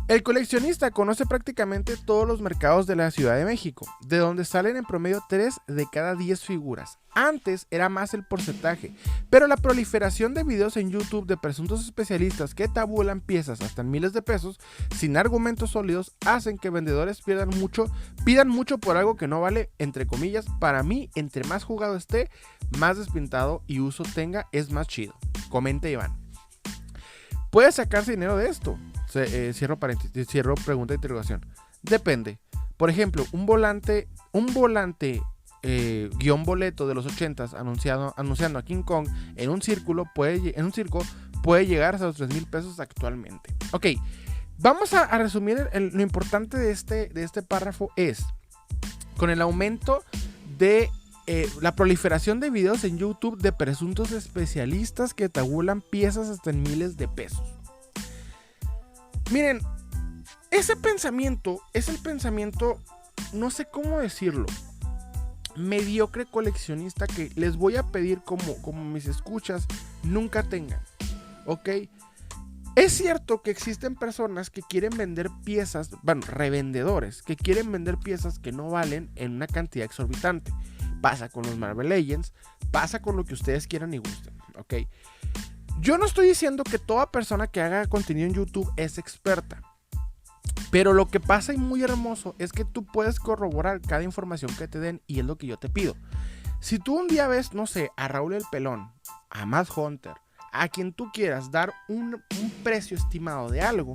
El coleccionista conoce prácticamente todos los mercados de la Ciudad de México, de donde salen en promedio 3 de cada 10 figuras. Antes era más el porcentaje, pero la proliferación de videos en YouTube de presuntos especialistas que tabulan piezas hasta en miles de pesos sin argumentos sólidos hacen que vendedores pidan mucho por algo que no vale, entre comillas. Para mí, entre más jugado esté, más despintado y uso tenga, es más chido. Comenta Iván. ¿Puede sacarse dinero de esto? Cierro paréntesis, cierro pregunta de interrogación. Depende. Por ejemplo, un volante guión boleto de los 80s anunciando a King Kong en un circo puede llegar hasta los 3,000 pesos actualmente. Ok, vamos a resumir lo importante de este párrafo es, con el aumento de la proliferación de videos en YouTube de presuntos especialistas que tabulan piezas hasta en miles de pesos. Miren, ese pensamiento es el pensamiento, no sé cómo decirlo, mediocre coleccionista que les voy a pedir como mis escuchas nunca tengan, ¿ok? Es cierto que existen personas que quieren vender piezas, bueno, revendedores, que quieren vender piezas que no valen en una cantidad exorbitante. Pasa con los Marvel Legends, pasa con lo que ustedes quieran y gusten, ¿ok? Yo no estoy diciendo que toda persona que haga contenido en YouTube es experta. Pero lo que pasa y muy hermoso es que tú puedes corroborar cada información que te den y es lo que yo te pido. Si tú un día ves, no sé, a Raúl el Pelón, a Matt Hunter, a quien tú quieras dar un precio estimado de algo,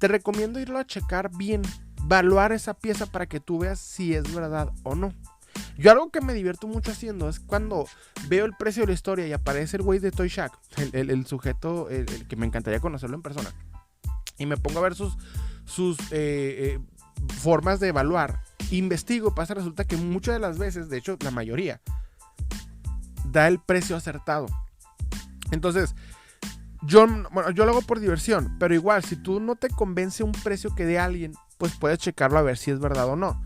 te recomiendo irlo a checar bien, evaluar esa pieza para que tú veas si es verdad o no. Yo algo que me divierto mucho haciendo es cuando veo el precio de la historia y aparece el güey de Toy Shack, el sujeto, el que me encantaría conocerlo en persona, y me pongo a ver sus formas de evaluar, investigo, pasa, resulta que muchas de las veces, de hecho la mayoría, da el precio acertado. Entonces, yo lo hago por diversión, pero igual, si tú no te convence un precio que dé alguien, pues puedes checarlo a ver si es verdad o no.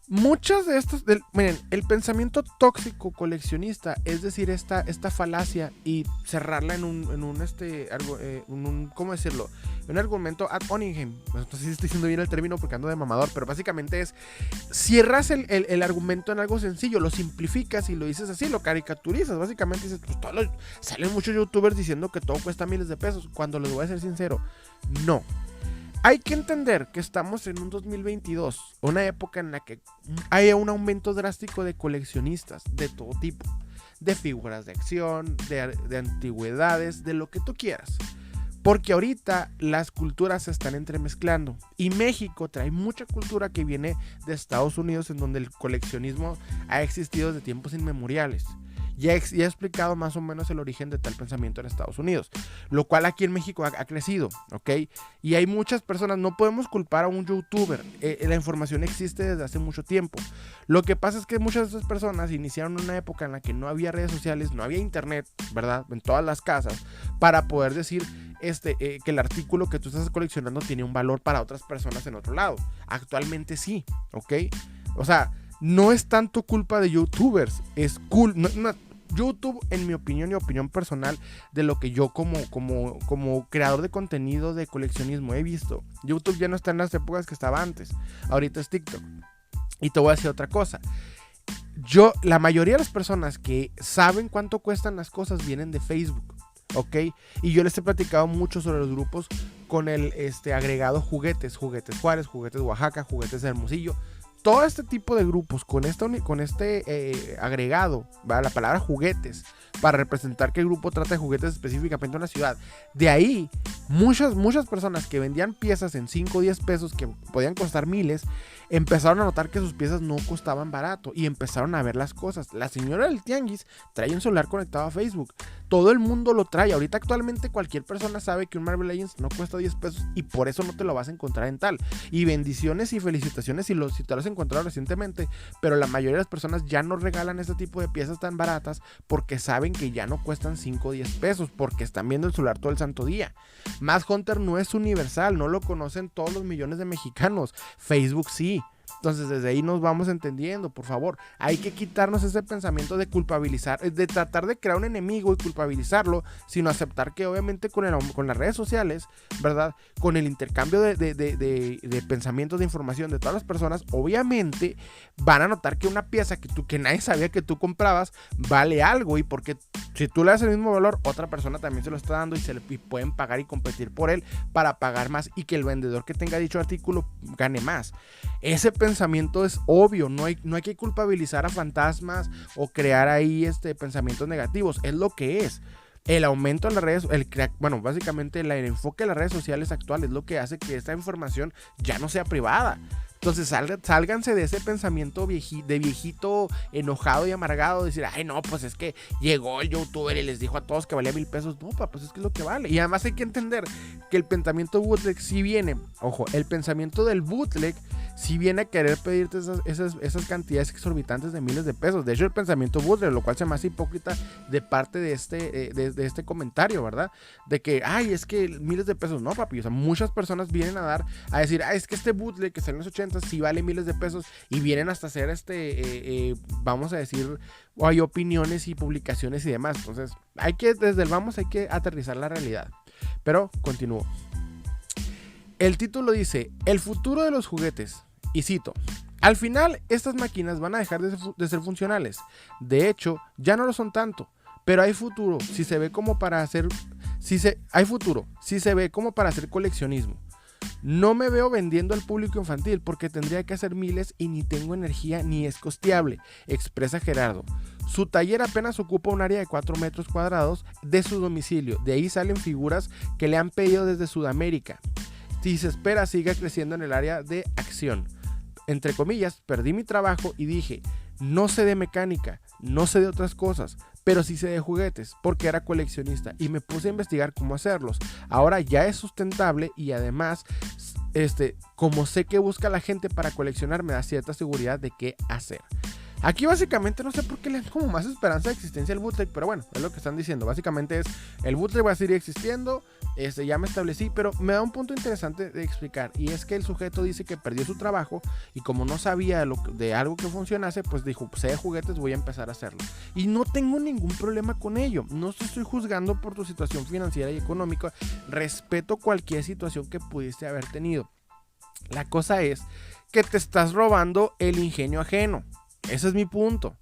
Muchas de estas, miren, el pensamiento tóxico coleccionista, es decir, esta falacia y cerrarla en un ¿cómo decirlo? Un argumento ad hominem. No sé si estoy diciendo bien el término porque ando de mamador, pero básicamente es, cierras el argumento en algo sencillo, lo simplificas y lo dices así, lo caricaturizas. Básicamente dices, pues salen muchos youtubers diciendo que todo cuesta miles de pesos, cuando les voy a ser sincero, no. Hay que entender que estamos en un 2022, una época en la que hay un aumento drástico de coleccionistas de todo tipo, de figuras de acción, de antigüedades, de lo que tú quieras. Porque ahorita las culturas se están entremezclando y México trae mucha cultura que viene de Estados Unidos, en donde el coleccionismo ha existido desde tiempos inmemoriales. Ya he explicado más o menos el origen de tal pensamiento en Estados Unidos, lo cual aquí en México ha crecido, ¿ok? Y hay muchas personas, no podemos culpar a un youtuber, la información existe desde hace mucho tiempo. Lo que pasa es que muchas de esas personas iniciaron una época en la que no había redes sociales, no había internet, ¿verdad? En todas las casas, para poder decir que el artículo que tú estás coleccionando tiene un valor para otras personas en otro lado. Actualmente sí, ¿ok? O sea, no es tanto culpa de youtubers, es YouTube, en mi opinión y opinión personal, de lo que yo como creador de contenido de coleccionismo he visto. YouTube ya no está en las épocas que estaba antes. Ahorita es TikTok. Y te voy a decir otra cosa. La mayoría de las personas que saben cuánto cuestan las cosas vienen de Facebook, ¿ok? Y yo les he platicado mucho sobre los grupos con el agregado Juguetes Juárez, Juguetes Oaxaca, Juguetes de Hermosillo. Todo este tipo de grupos con este agregado, ¿va? La palabra juguetes, para representar que el grupo trata de juguetes específicamente en una ciudad. De ahí, muchas personas que vendían piezas en 5 o 10 pesos, que podían costar miles, empezaron a notar que sus piezas no costaban barato y empezaron a ver las cosas. La señora del tianguis trae un celular conectado a Facebook. Todo el mundo lo trae. Ahorita actualmente cualquier persona sabe que un Marvel Legends no cuesta 10 pesos y por eso no te lo vas a encontrar en tal. Y bendiciones y felicitaciones si te lo has encontrado recientemente, pero la mayoría de las personas ya no regalan este tipo de piezas tan baratas porque saben que ya no cuestan 5 o 10 pesos, porque están viendo el celular todo el santo día. Mask Hunter no es universal, no lo conocen todos los millones de mexicanos. Facebook sí. Entonces desde ahí nos vamos entendiendo, por favor. Hay que quitarnos ese pensamiento de culpabilizar, de tratar de crear un enemigo y culpabilizarlo, sino aceptar que obviamente con las redes sociales, ¿verdad? Con el intercambio de pensamientos, de información de todas las personas, obviamente van a notar que una pieza que nadie sabía que tú comprabas vale algo, y porque si tú le das el mismo valor, otra persona también se lo está dando y pueden pagar y competir por él para pagar más y que el vendedor que tenga dicho artículo gane más. Ese pensamiento es obvio, no hay que culpabilizar a fantasmas o crear ahí pensamientos negativos, es lo que es. El aumento de las redes, básicamente el enfoque de las redes sociales actual es lo que hace que esta información ya no sea privada. Entonces sálganse de ese pensamiento de viejito enojado y amargado, de decir, ay no, pues es que llegó el youtuber y les dijo a todos que valía 1000 pesos. No, pues es que es lo que vale. Y además hay que entender que el pensamiento bootleg sí viene, ojo, el pensamiento del bootleg sí viene a querer pedirte esas cantidades exorbitantes de miles de pesos. De hecho, el pensamiento bootleg, lo cual se me hace hipócrita de parte de este comentario, ¿verdad? De que, ay, es que miles de pesos. No, papi, o sea, muchas personas vienen a decir, es que este bootleg que salió en los 80 sí vale miles de pesos, y vienen hasta hacer vamos a decir, hay opiniones y publicaciones y demás. Entonces desde el vamos hay que aterrizar la realidad. Pero continúo. El título dice: el futuro de los juguetes, y cito: al final estas máquinas van a dejar de ser funcionales. De hecho ya no lo son tanto, pero hay futuro si se ve como para hacer coleccionismo. No me veo vendiendo al público infantil porque tendría que hacer miles y ni tengo energía ni es costeable, expresa Gerardo. Su taller apenas ocupa un área de 4 metros cuadrados de su domicilio. De ahí salen figuras que le han pedido desde Sudamérica. Si se espera siga creciendo en el área de acción. Entre comillas, perdí mi trabajo y dije, no sé de mecánica, no sé de otras cosas, pero sí sé de juguetes porque era coleccionista y me puse a investigar cómo hacerlos. Ahora ya es sustentable y además, como sé que busca la gente para coleccionar, me da cierta seguridad de qué hacer. Aquí básicamente no sé por qué le dan como más esperanza de existencia al bootleg, pero bueno, es lo que están diciendo. Básicamente es, el bootleg va a seguir existiendo, ya me establecí, pero me da un punto interesante de explicar, y es que el sujeto dice que perdió su trabajo y como no sabía de algo que funcionase, pues dijo, sé de juguetes, voy a empezar a hacerlo. Y no tengo ningún problema con ello, no te estoy juzgando por tu situación financiera y económica, respeto cualquier situación que pudiste haber tenido. La cosa es que te estás robando el ingenio ajeno. Ese es mi punto.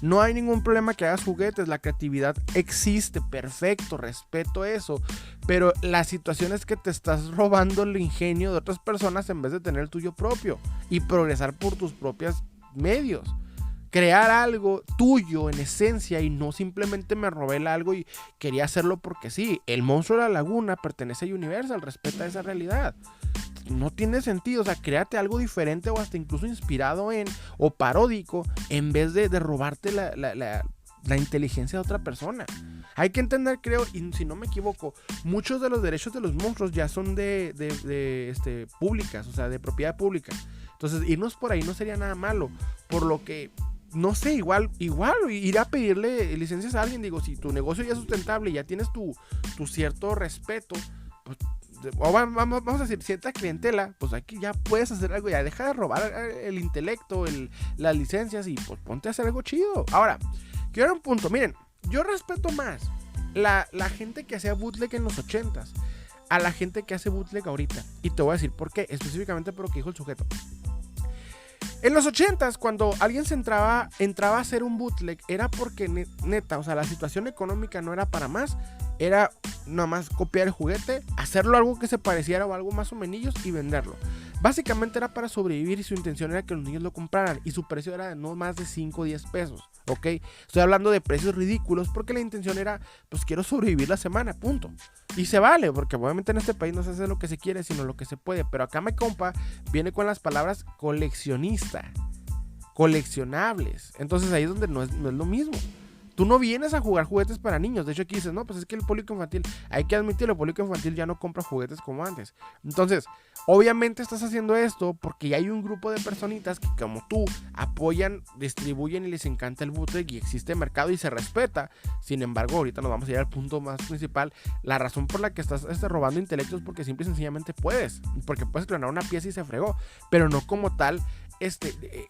No hay ningún problema que hagas juguetes, la creatividad existe, perfecto, respeto eso, pero la situación es que te estás robando el ingenio de otras personas en vez de tener el tuyo propio y progresar por tus propios medios. Crear algo tuyo en esencia y no simplemente me robé algo y quería hacerlo porque sí. El monstruo de la laguna pertenece a Universal, respeta esa realidad. No tiene sentido, o sea, créate algo diferente o hasta incluso inspirado en o paródico en vez de robarte la inteligencia de otra persona. Hay que entender, creo, y si no me equivoco, muchos de los derechos de los monstruos ya son de públicas, o sea, de propiedad pública. Entonces, irnos por ahí no sería nada malo. Por lo que, no sé, igual ir a pedirle licencias a alguien. Digo, si tu negocio ya es sustentable y ya tienes tu cierto respeto, pues, o vamos a decir, cierta clientela, pues aquí ya puedes hacer algo. Ya deja de robar el intelecto, las licencias, y pues ponte a hacer algo chido. Ahora, quiero un punto. Miren, yo respeto más la gente que hacía bootleg en los 80s a la gente que hace bootleg ahorita. Y te voy a decir por qué, específicamente por lo que dijo el sujeto. En los 80s, cuando alguien entraba a hacer un bootleg, era porque neta, o sea, la situación económica no era para más. Era nada más copiar el juguete, hacerlo algo que se pareciera o algo más o menos y venderlo. Básicamente era para sobrevivir, y su intención era que los niños lo compraran, y su precio era de no más de 5 o 10 pesos, ¿ok? Estoy hablando de precios ridículos porque la intención era, pues quiero sobrevivir la semana, punto. Y se vale, porque obviamente en este país no se hace lo que se quiere, sino lo que se puede. Pero acá mi compa viene con las palabras coleccionista, coleccionables. Entonces ahí es donde no es lo mismo. Tú no vienes a jugar juguetes para niños. De hecho aquí dices, no, pues es que el público infantil, hay que admitirlo, el público infantil ya no compra juguetes como antes. Entonces, obviamente estás haciendo esto porque ya hay un grupo de personitas que, como tú, apoyan, distribuyen y les encanta el bootleg, y existe mercado y se respeta. Sin embargo, ahorita nos vamos a ir al punto más principal. La razón por la que estás robando intelectos es porque simple y sencillamente puedes. Porque puedes clonar una pieza y se fregó, pero no como tal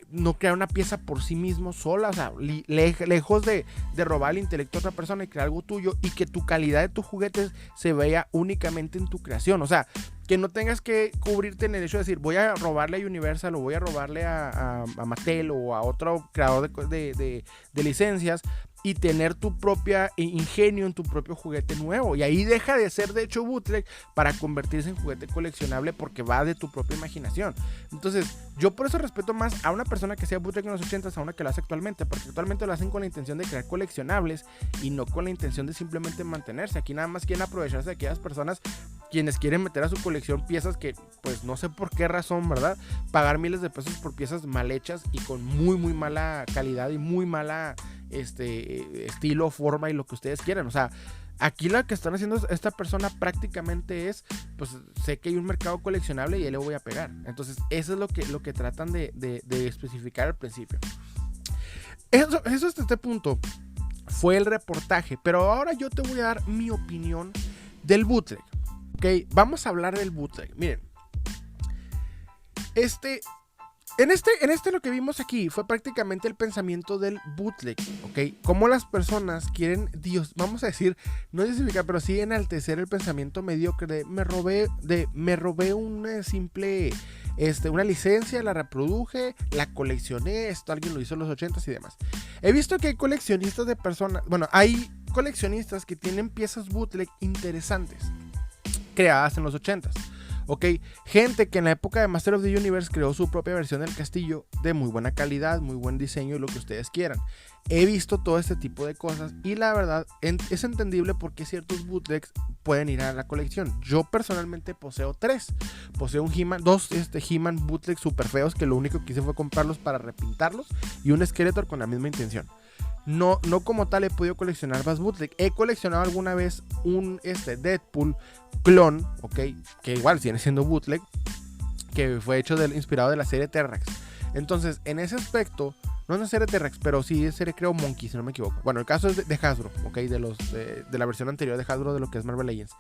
no crear una pieza por sí mismo sola, o sea, lejos de robar el intelecto a otra persona y crear algo tuyo, y que tu calidad de tus juguetes se vea únicamente en tu creación. O sea, que no tengas que cubrirte en el hecho de decir, voy a robarle a Universal o voy a robarle a Mattel o a otro creador de licencias, y tener tu propia ingenio en tu propio juguete nuevo. Y ahí deja de ser de hecho bootleg para convertirse en juguete coleccionable, porque va de tu propia imaginación. Entonces, yo por eso respeto más a una persona que sea bootleg en los 80s a una que lo hace actualmente, porque actualmente lo hacen con la intención de crear coleccionables y no con la intención de simplemente mantenerse. Aquí nada más quieren aprovecharse de aquellas personas quienes quieren meter a su colección piezas que, pues no sé por qué razón, ¿verdad? Pagar miles de pesos por piezas mal hechas y con muy muy mala calidad y muy mala estilo, forma y lo que ustedes quieran. O sea, aquí lo que están haciendo esta persona prácticamente es, pues sé que hay un mercado coleccionable y ahí le voy a pegar. Entonces eso es lo que tratan de especificar al principio. Eso hasta este punto fue el reportaje, pero ahora yo te voy a dar mi opinión del bootleg. Ok, vamos a hablar del bootleg. Miren, en lo que vimos aquí fue prácticamente el pensamiento del bootleg, ¿ok? Cómo las personas quieren, vamos a decir, no justificar, pero sí enaltecer el pensamiento mediocre de me robé una simple, una licencia, la reproduje, la coleccioné, esto alguien lo hizo en los 80s y demás. He visto que hay coleccionistas de personas, bueno, hay coleccionistas que tienen piezas bootleg interesantes, creadas en los 80s. Ok, gente que en la época de Master of the Universe creó su propia versión del castillo de muy buena calidad, muy buen diseño y lo que ustedes quieran. He visto todo este tipo de cosas y la verdad es entendible por qué ciertos bootlegs pueden ir a la colección. Yo personalmente poseo 3. Poseo un He-Man, 2 He-Man bootlegs super feos que lo único que hice fue comprarlos para repintarlos, y un Skeletor con la misma intención. No como tal he podido coleccionar más bootleg. He coleccionado alguna vez un Deadpool clon, ok, que igual sigue siendo bootleg, que fue hecho inspirado de la serie Terrax. Entonces, en ese aspecto, no es una serie Terrax, pero sí es serie, creo, Monkey, si no me equivoco. Bueno, el caso es de Hasbro, ok, de la versión anterior de Hasbro de lo que es Marvel Legends.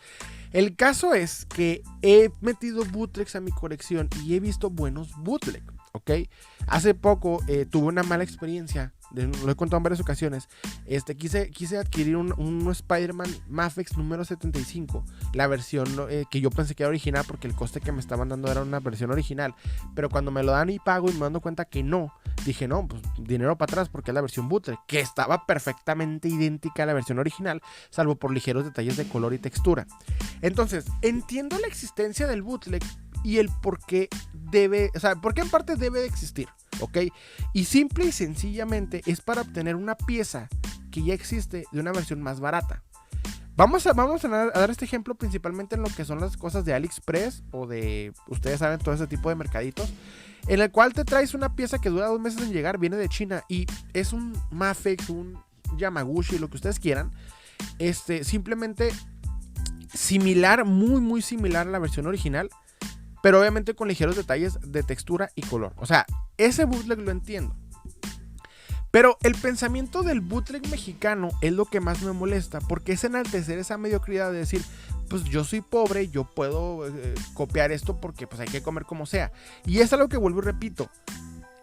El caso es que he metido bootlegs a mi colección y he visto buenos bootlegs, ok. Hace poco tuve una mala experiencia. Lo he contado en varias ocasiones. Quise adquirir un Spider-Man Mafex número 75, la versión que yo pensé que era original, porque el coste que me estaban dando era una versión original, pero cuando me lo dan y pago y me dando cuenta que no, dije no, pues dinero para atrás, porque es la versión bootleg, que estaba perfectamente idéntica a la versión original, salvo por ligeros detalles de color y textura. Entonces, entiendo la existencia del bootleg y el por qué por qué en parte debe de existir, ¿ok? Y simple y sencillamente es para obtener una pieza que ya existe de una versión más barata. Vamos a dar este ejemplo principalmente en lo que son las cosas de AliExpress o de, ustedes saben, todo ese tipo de mercaditos, en el cual te traes una pieza que dura 2 meses en llegar, viene de China y es un Mafex, un Yamaguchi, lo que ustedes quieran. Simplemente similar, muy muy similar a la versión original, pero obviamente con ligeros detalles de textura y color. O sea, ese bootleg lo entiendo. Pero el pensamiento del bootleg mexicano es lo que más me molesta, porque es enaltecer esa mediocridad de decir, pues yo soy pobre, yo puedo copiar esto porque pues hay que comer como sea. Y es algo que vuelvo y repito.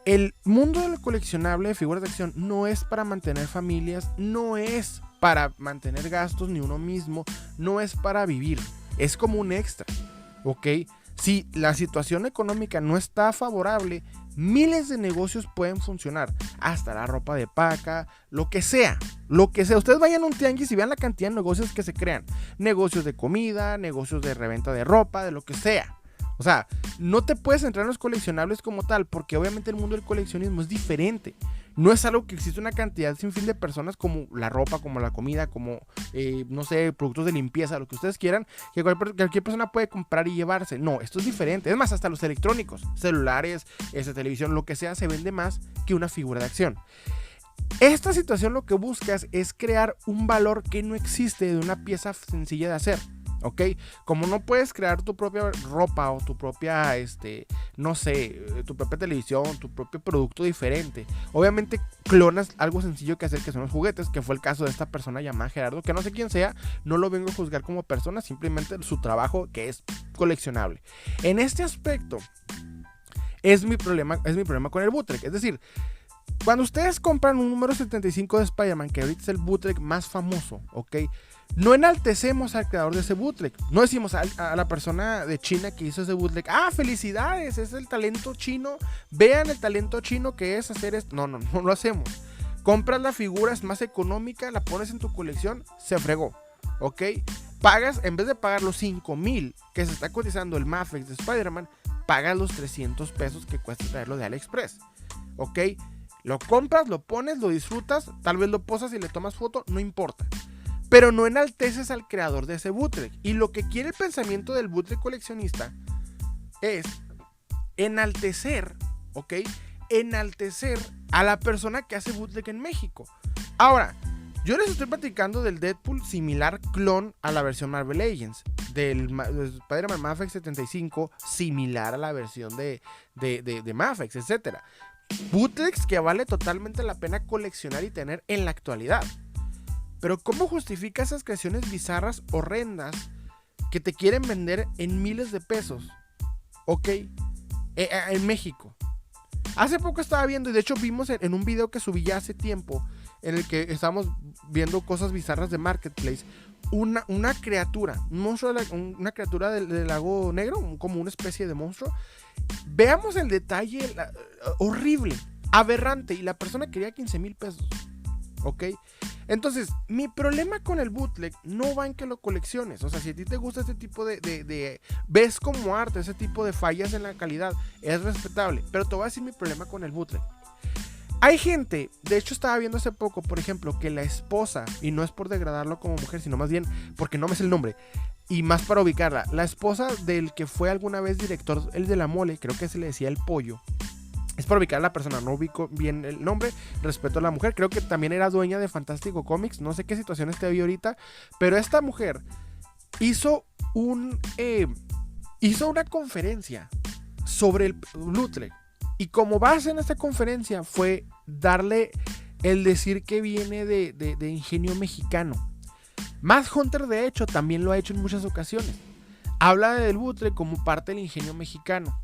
El mundo del coleccionable de figuras de acción no es para mantener familias, no es para mantener gastos ni uno mismo, no es para vivir, es como un extra, ¿ok? Si la situación económica no está favorable, miles de negocios pueden funcionar, hasta la ropa de paca, lo que sea. Ustedes vayan a un tianguis y vean la cantidad de negocios que se crean, negocios de comida, negocios de reventa de ropa, de lo que sea. O sea, no te puedes entrar en los coleccionables como tal, porque obviamente el mundo del coleccionismo es diferente. No es algo que existe una cantidad sin fin de personas como la ropa, como la comida, como, no sé, productos de limpieza, lo que ustedes quieran, que cualquier persona puede comprar y llevarse. No, esto es diferente. Es más, hasta los electrónicos, celulares, televisión, lo que sea, se vende más que una figura de acción. Esta situación lo que buscas es crear un valor que no existe de una pieza sencilla de hacer. ¿Ok? Como no puedes crear tu propia ropa o tu propia, no sé, tu propia televisión, tu propio producto diferente. Obviamente clonas algo sencillo que hacer, que son los juguetes, que fue el caso de esta persona llamada Gerardo, que no sé quién sea, no lo vengo a juzgar como persona, simplemente su trabajo que es coleccionable. En este aspecto, es mi problema con el bootleg. Es decir, cuando ustedes compran un número 75 de Spider-Man, que ahorita es el bootleg más famoso, ¿ok? No enaltecemos al creador de ese bootleg. No decimos a la persona de China que hizo ese bootleg, ¡ah, felicidades! Es el talento chino. Vean el talento chino que es hacer esto. No lo hacemos. Compras la figura, es más económica, la pones en tu colección, se fregó, ¿ok? Pagas, en vez de pagar los 5,000 que se está cotizando el Mafex de Spider-Man, pagas los 300 pesos que cuesta traerlo de AliExpress, ¿ok? Lo compras, lo pones, lo disfrutas, tal vez lo posas y le tomas foto, no importa. Pero no enalteces al creador de ese bootleg. Y lo que quiere el pensamiento del bootleg coleccionista es enaltecer, ¿ok? Enaltecer a la persona que hace bootleg en México. Ahora, yo les estoy platicando del Deadpool similar clon a la versión Marvel Legends. Del Spider-Man Mafex 75 similar a la versión de Mafex, etc. Bootlegs que vale totalmente la pena coleccionar y tener en la actualidad. Pero ¿cómo justifica esas creaciones bizarras, horrendas, que te quieren vender en miles de pesos? ¿Ok? En México. Hace poco estaba viendo, y de hecho vimos en un video que subí ya hace tiempo, en el que estábamos viendo cosas bizarras de Marketplace, una criatura, un monstruo, una criatura del lago negro, como una especie de monstruo. Veamos el detalle, horrible, aberrante, y la persona quería 15,000 pesos. ¿Ok? Entonces, mi problema con el bootleg no va en que lo colecciones. O sea, si a ti te gusta este tipo de ves como arte, ese tipo de fallas en la calidad, es respetable. Pero te voy a decir mi problema con el bootleg. Hay gente, de hecho estaba viendo hace poco, por ejemplo, que la esposa, y no es por degradarlo como mujer, sino más bien porque no me sé el nombre, y más para ubicarla, la esposa del que fue alguna vez director, el de La Mole, creo que se le decía El Pollo. Es para ubicar a la persona, no ubico bien el nombre, respeto a la mujer, creo que también era dueña de Fantástico Comics, no sé qué situación esté ahí ahorita, pero esta mujer hizo una conferencia sobre el bootleg, y como base en esta conferencia fue darle el decir que viene de ingenio mexicano. Matt Hunter de hecho también lo ha hecho en muchas ocasiones, habla del bootleg como parte del ingenio mexicano.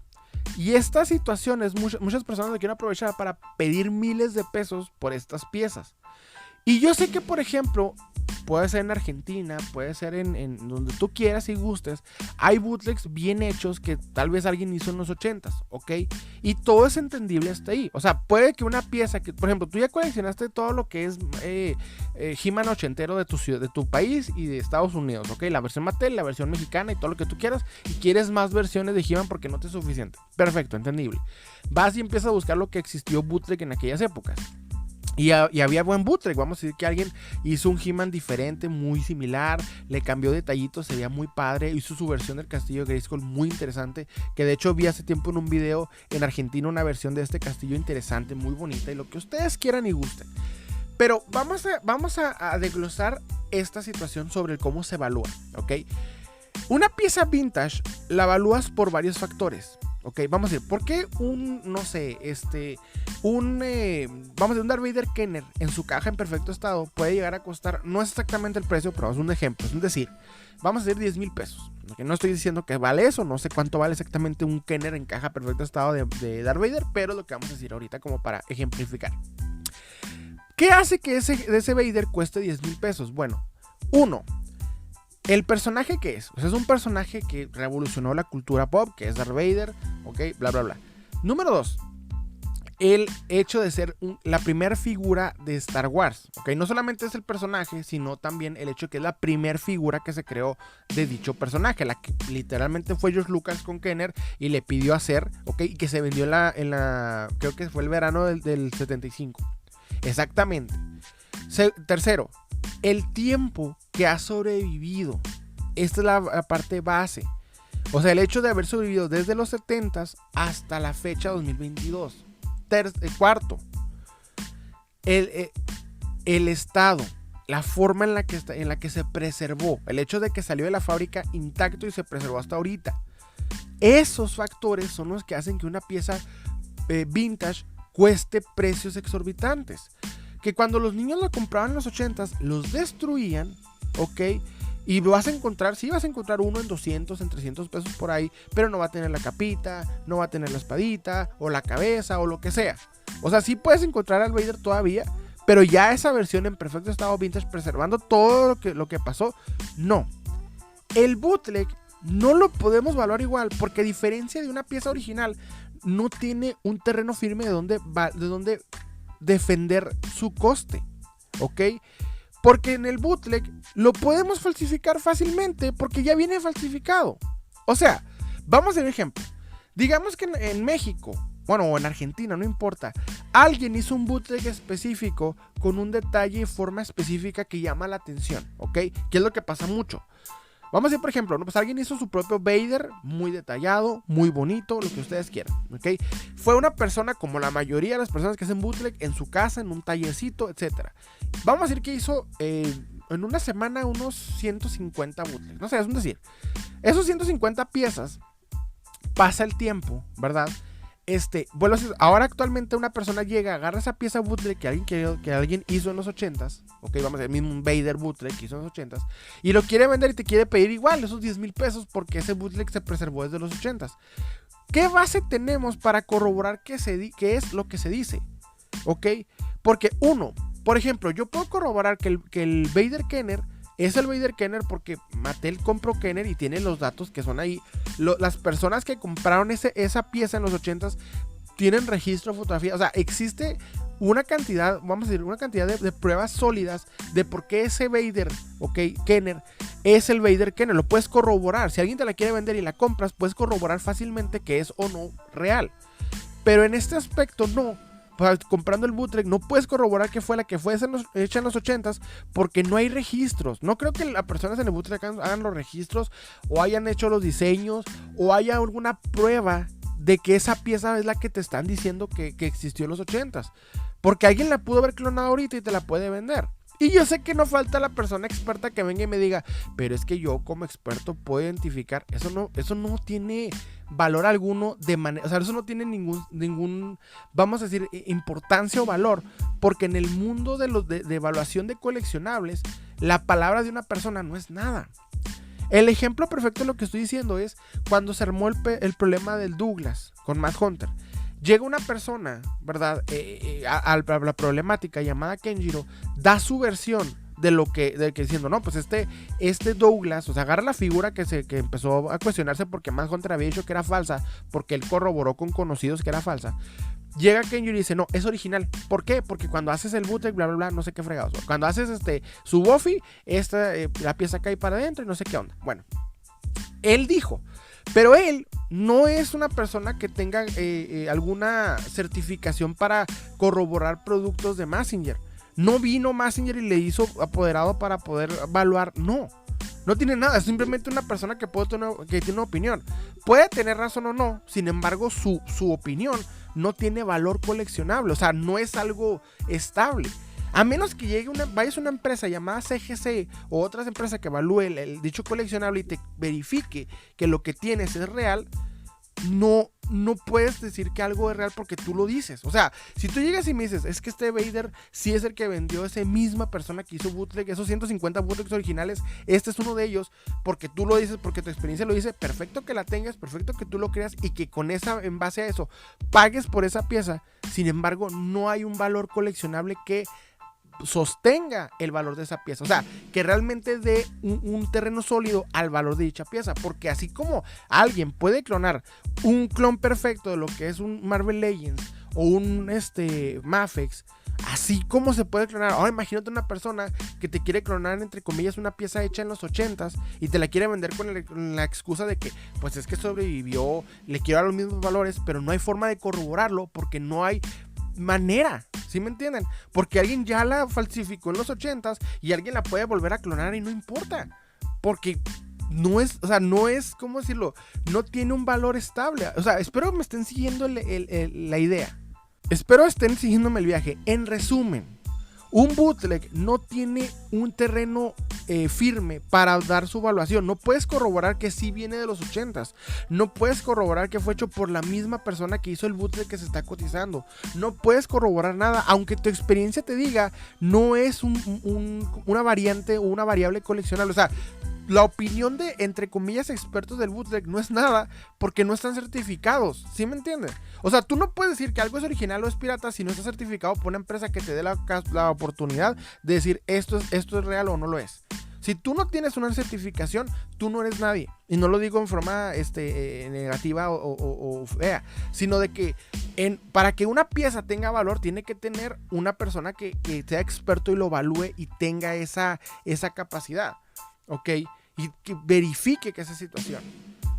Y estas situaciones, muchas personas lo quieren aprovechar para pedir miles de pesos por estas piezas. Y yo sé que, por ejemplo, puede ser en Argentina, puede ser en donde tú quieras y gustes, hay bootlegs bien hechos que tal vez alguien hizo en los 80s, ¿ok? Y todo es entendible hasta ahí. O sea, puede que una pieza que, por ejemplo, tú ya coleccionaste todo lo que es He-Man ochentero de tu país y de Estados Unidos, ¿ok? La versión Mattel, la versión mexicana y todo lo que tú quieras, y quieres más versiones de He-Man porque no te es suficiente. Perfecto, entendible. Vas y empiezas a buscar lo que existió bootleg en aquellas épocas. Y había buen bootleg, vamos a decir que alguien hizo un He-Man diferente, muy similar, le cambió detallitos, se veía muy padre, hizo su versión del castillo de Grayskull muy interesante, que de hecho vi hace tiempo en un video en Argentina una versión de este castillo interesante, muy bonita, y lo que ustedes quieran y gusten. Pero vamos a desglosar esta situación sobre el cómo se evalúa, ¿ok? Una pieza vintage la evalúas por varios factores, ¿ok? Vamos a decir, ¿por qué vamos a decir, un Darth Vader Kenner en su caja en perfecto estado puede llegar a costar, no es exactamente el precio, pero es un ejemplo, es decir, vamos a decir 10,000 pesos, ¿okay? No estoy diciendo que vale eso, no sé cuánto vale exactamente un Kenner en caja en perfecto estado de Darth Vader, pero lo que vamos a decir ahorita como para ejemplificar. ¿Qué hace que ese Vader cueste 10,000 pesos? Bueno, uno, el personaje que es. O sea, es un personaje que revolucionó la cultura pop, que es Darth Vader, ok, bla, bla, bla. Número 2, el hecho de ser la primera figura de Star Wars, ok. No solamente es el personaje, sino también el hecho de que es la primera figura que se creó de dicho personaje, la que literalmente fue George Lucas con Kenner y le pidió hacer, ok, y que se vendió en la creo que fue el verano del 75. Exactamente. Tercero, el tiempo que ha sobrevivido. Esta es la parte base. O sea, el hecho de haber sobrevivido desde los 70s hasta la fecha 2022. Cuarto, el estado, la forma en la que se preservó. El hecho de que salió de la fábrica intacto y se preservó hasta ahorita. Esos factores son los que hacen que una pieza vintage cueste precios exorbitantes. Que cuando los niños lo compraban en los 80s, los destruían, ¿ok? Y vas a encontrar uno en 200, en 300 pesos por ahí, pero no va a tener la capita, no va a tener la espadita, o la cabeza, o lo que sea. O sea, sí puedes encontrar al Vader todavía, pero ya esa versión en perfecto estado vintage, preservando todo lo que pasó, no. El bootleg no lo podemos valorar igual, porque a diferencia de una pieza original, no tiene un terreno firme de donde defender su coste, ¿ok? Porque en el bootleg lo podemos falsificar fácilmente porque ya viene falsificado. O sea, vamos a ver ejemplo. Digamos que en México, bueno, o en Argentina, no importa, alguien hizo un bootleg específico con un detalle y forma específica que llama la atención, ¿ok? Que es lo que pasa mucho. Vamos a decir, por ejemplo, ¿no? Pues alguien hizo su propio Vader, muy detallado, muy bonito, lo que ustedes quieran, ¿ok? Fue una persona, como la mayoría de las personas que hacen bootleg, en su casa, en un tallercito, etc. Vamos a decir que hizo en una semana unos 150 bootlegs, no sé, es un decir. Esos 150 piezas, pasa el tiempo, ¿verdad? Vuelvo a decir, ahora actualmente una persona llega, agarra esa pieza bootleg que alguien hizo en los 80s, ok, vamos a decir, mismo un Vader bootleg que hizo en los 80s, y lo quiere vender y te quiere pedir igual esos 10,000 pesos porque ese bootleg se preservó desde los 80s. ¿Qué base tenemos para corroborar qué es lo que se dice? Ok, porque uno, por ejemplo, yo puedo corroborar que el Vader Kenner es el Vader Kenner porque Mattel compró Kenner y tiene los datos que son ahí. Las personas que compraron esa pieza en los 80s tienen registro de fotografía. O sea, existe una cantidad, vamos a decir, una cantidad de pruebas sólidas de por qué ese Vader, ok, Kenner, es el Vader Kenner. Lo puedes corroborar. Si alguien te la quiere vender y la compras, puedes corroborar fácilmente que es o no real. Pero en este aspecto no. Comprando el bootleg no puedes corroborar que fue la que fue hecha en los 80s porque no hay registros. No creo que las personas en el bootleg hagan los registros o hayan hecho los diseños o haya alguna prueba de que esa pieza es la que te están diciendo que existió en los 80s, porque alguien la pudo haber clonado ahorita y te la puede vender. Y yo sé que no falta la persona experta que venga y me diga, pero es que yo como experto puedo identificar. Eso no tiene valor alguno de manera, o sea, eso no tiene ningún, vamos a decir, importancia o valor, porque en el mundo de evaluación de coleccionables, la palabra de una persona no es nada. El ejemplo perfecto de lo que estoy diciendo es cuando se armó el problema del Douglas con Mad Hunter. Llega una persona, ¿verdad? A la problemática llamada Kenjiro, da su versión de que diciendo, no, pues este Douglas, o sea, agarra la figura que empezó a cuestionarse porque Mad Hunter había dicho que era falsa, porque él corroboró con conocidos que era falsa. Llega Kenjiro y dice, no, es original. ¿Por qué? Porque cuando haces el bootleg, bla, bla, bla, no sé qué fregados. Cuando haces su Buffy, la pieza cae para adentro y no sé qué onda. Bueno, él dijo, pero él no es una persona que tenga alguna certificación para corroborar productos de Mazinger. No vino Mazinger y le hizo apoderado para poder evaluar. No tiene nada. Es simplemente una persona que tiene una opinión. Puede tener razón o no. Sin embargo, su opinión no tiene valor coleccionable. O sea, no es algo estable. A menos que llegue vayas a una empresa llamada CGC o otras empresas que evalúe el dicho coleccionable y te verifique que lo que tienes es real, no puedes decir que algo es real porque tú lo dices. O sea, si tú llegas y me dices, es que este Vader sí es el que vendió esa misma persona que hizo bootleg, esos 150 bootlegs originales, este es uno de ellos, porque tú lo dices, porque tu experiencia lo dice, perfecto que la tengas, perfecto que tú lo creas y que con esa, en base a eso, pagues por esa pieza. Sin embargo, no hay un valor coleccionable que sostenga el valor de esa pieza, o sea, que realmente dé un terreno sólido al valor de dicha pieza, porque así como alguien puede clonar un clon perfecto de lo que es un Marvel Legends o un Mafex, así como se puede clonar, ahora imagínate una persona que te quiere clonar entre comillas una pieza hecha en los 80s y te la quiere vender con la excusa de que pues es que sobrevivió, le quiero dar los mismos valores, pero no hay forma de corroborarlo porque no hay manera, ¿sí me entienden? Porque alguien ya la falsificó en los 80s y alguien la puede volver a clonar y no importa, porque no es, ¿cómo decirlo? No tiene un valor estable. O sea, espero me estén siguiendo la idea. Espero estén siguiéndome el viaje. En resumen, un bootleg no tiene un terreno firme para dar su evaluación. No puedes corroborar que sí viene de los 80s. No puedes corroborar que fue hecho por la misma persona que hizo el bootleg que se está cotizando. No puedes corroborar nada, aunque tu experiencia te diga no es una variante o una variable coleccionable. O sea, la opinión de, entre comillas, expertos del bootleg no es nada porque no están certificados, ¿sí me entienden? O sea, tú no puedes decir que algo es original o es pirata si no está certificado por una empresa que te dé la oportunidad de decir esto es real o no lo es. Si tú no tienes una certificación, tú no eres nadie. Y no lo digo en forma negativa o fea, sino de que para que una pieza tenga valor, tiene que tener una persona que sea experto y lo evalúe y tenga esa capacidad, ¿ok? Y que verifique que esa situación.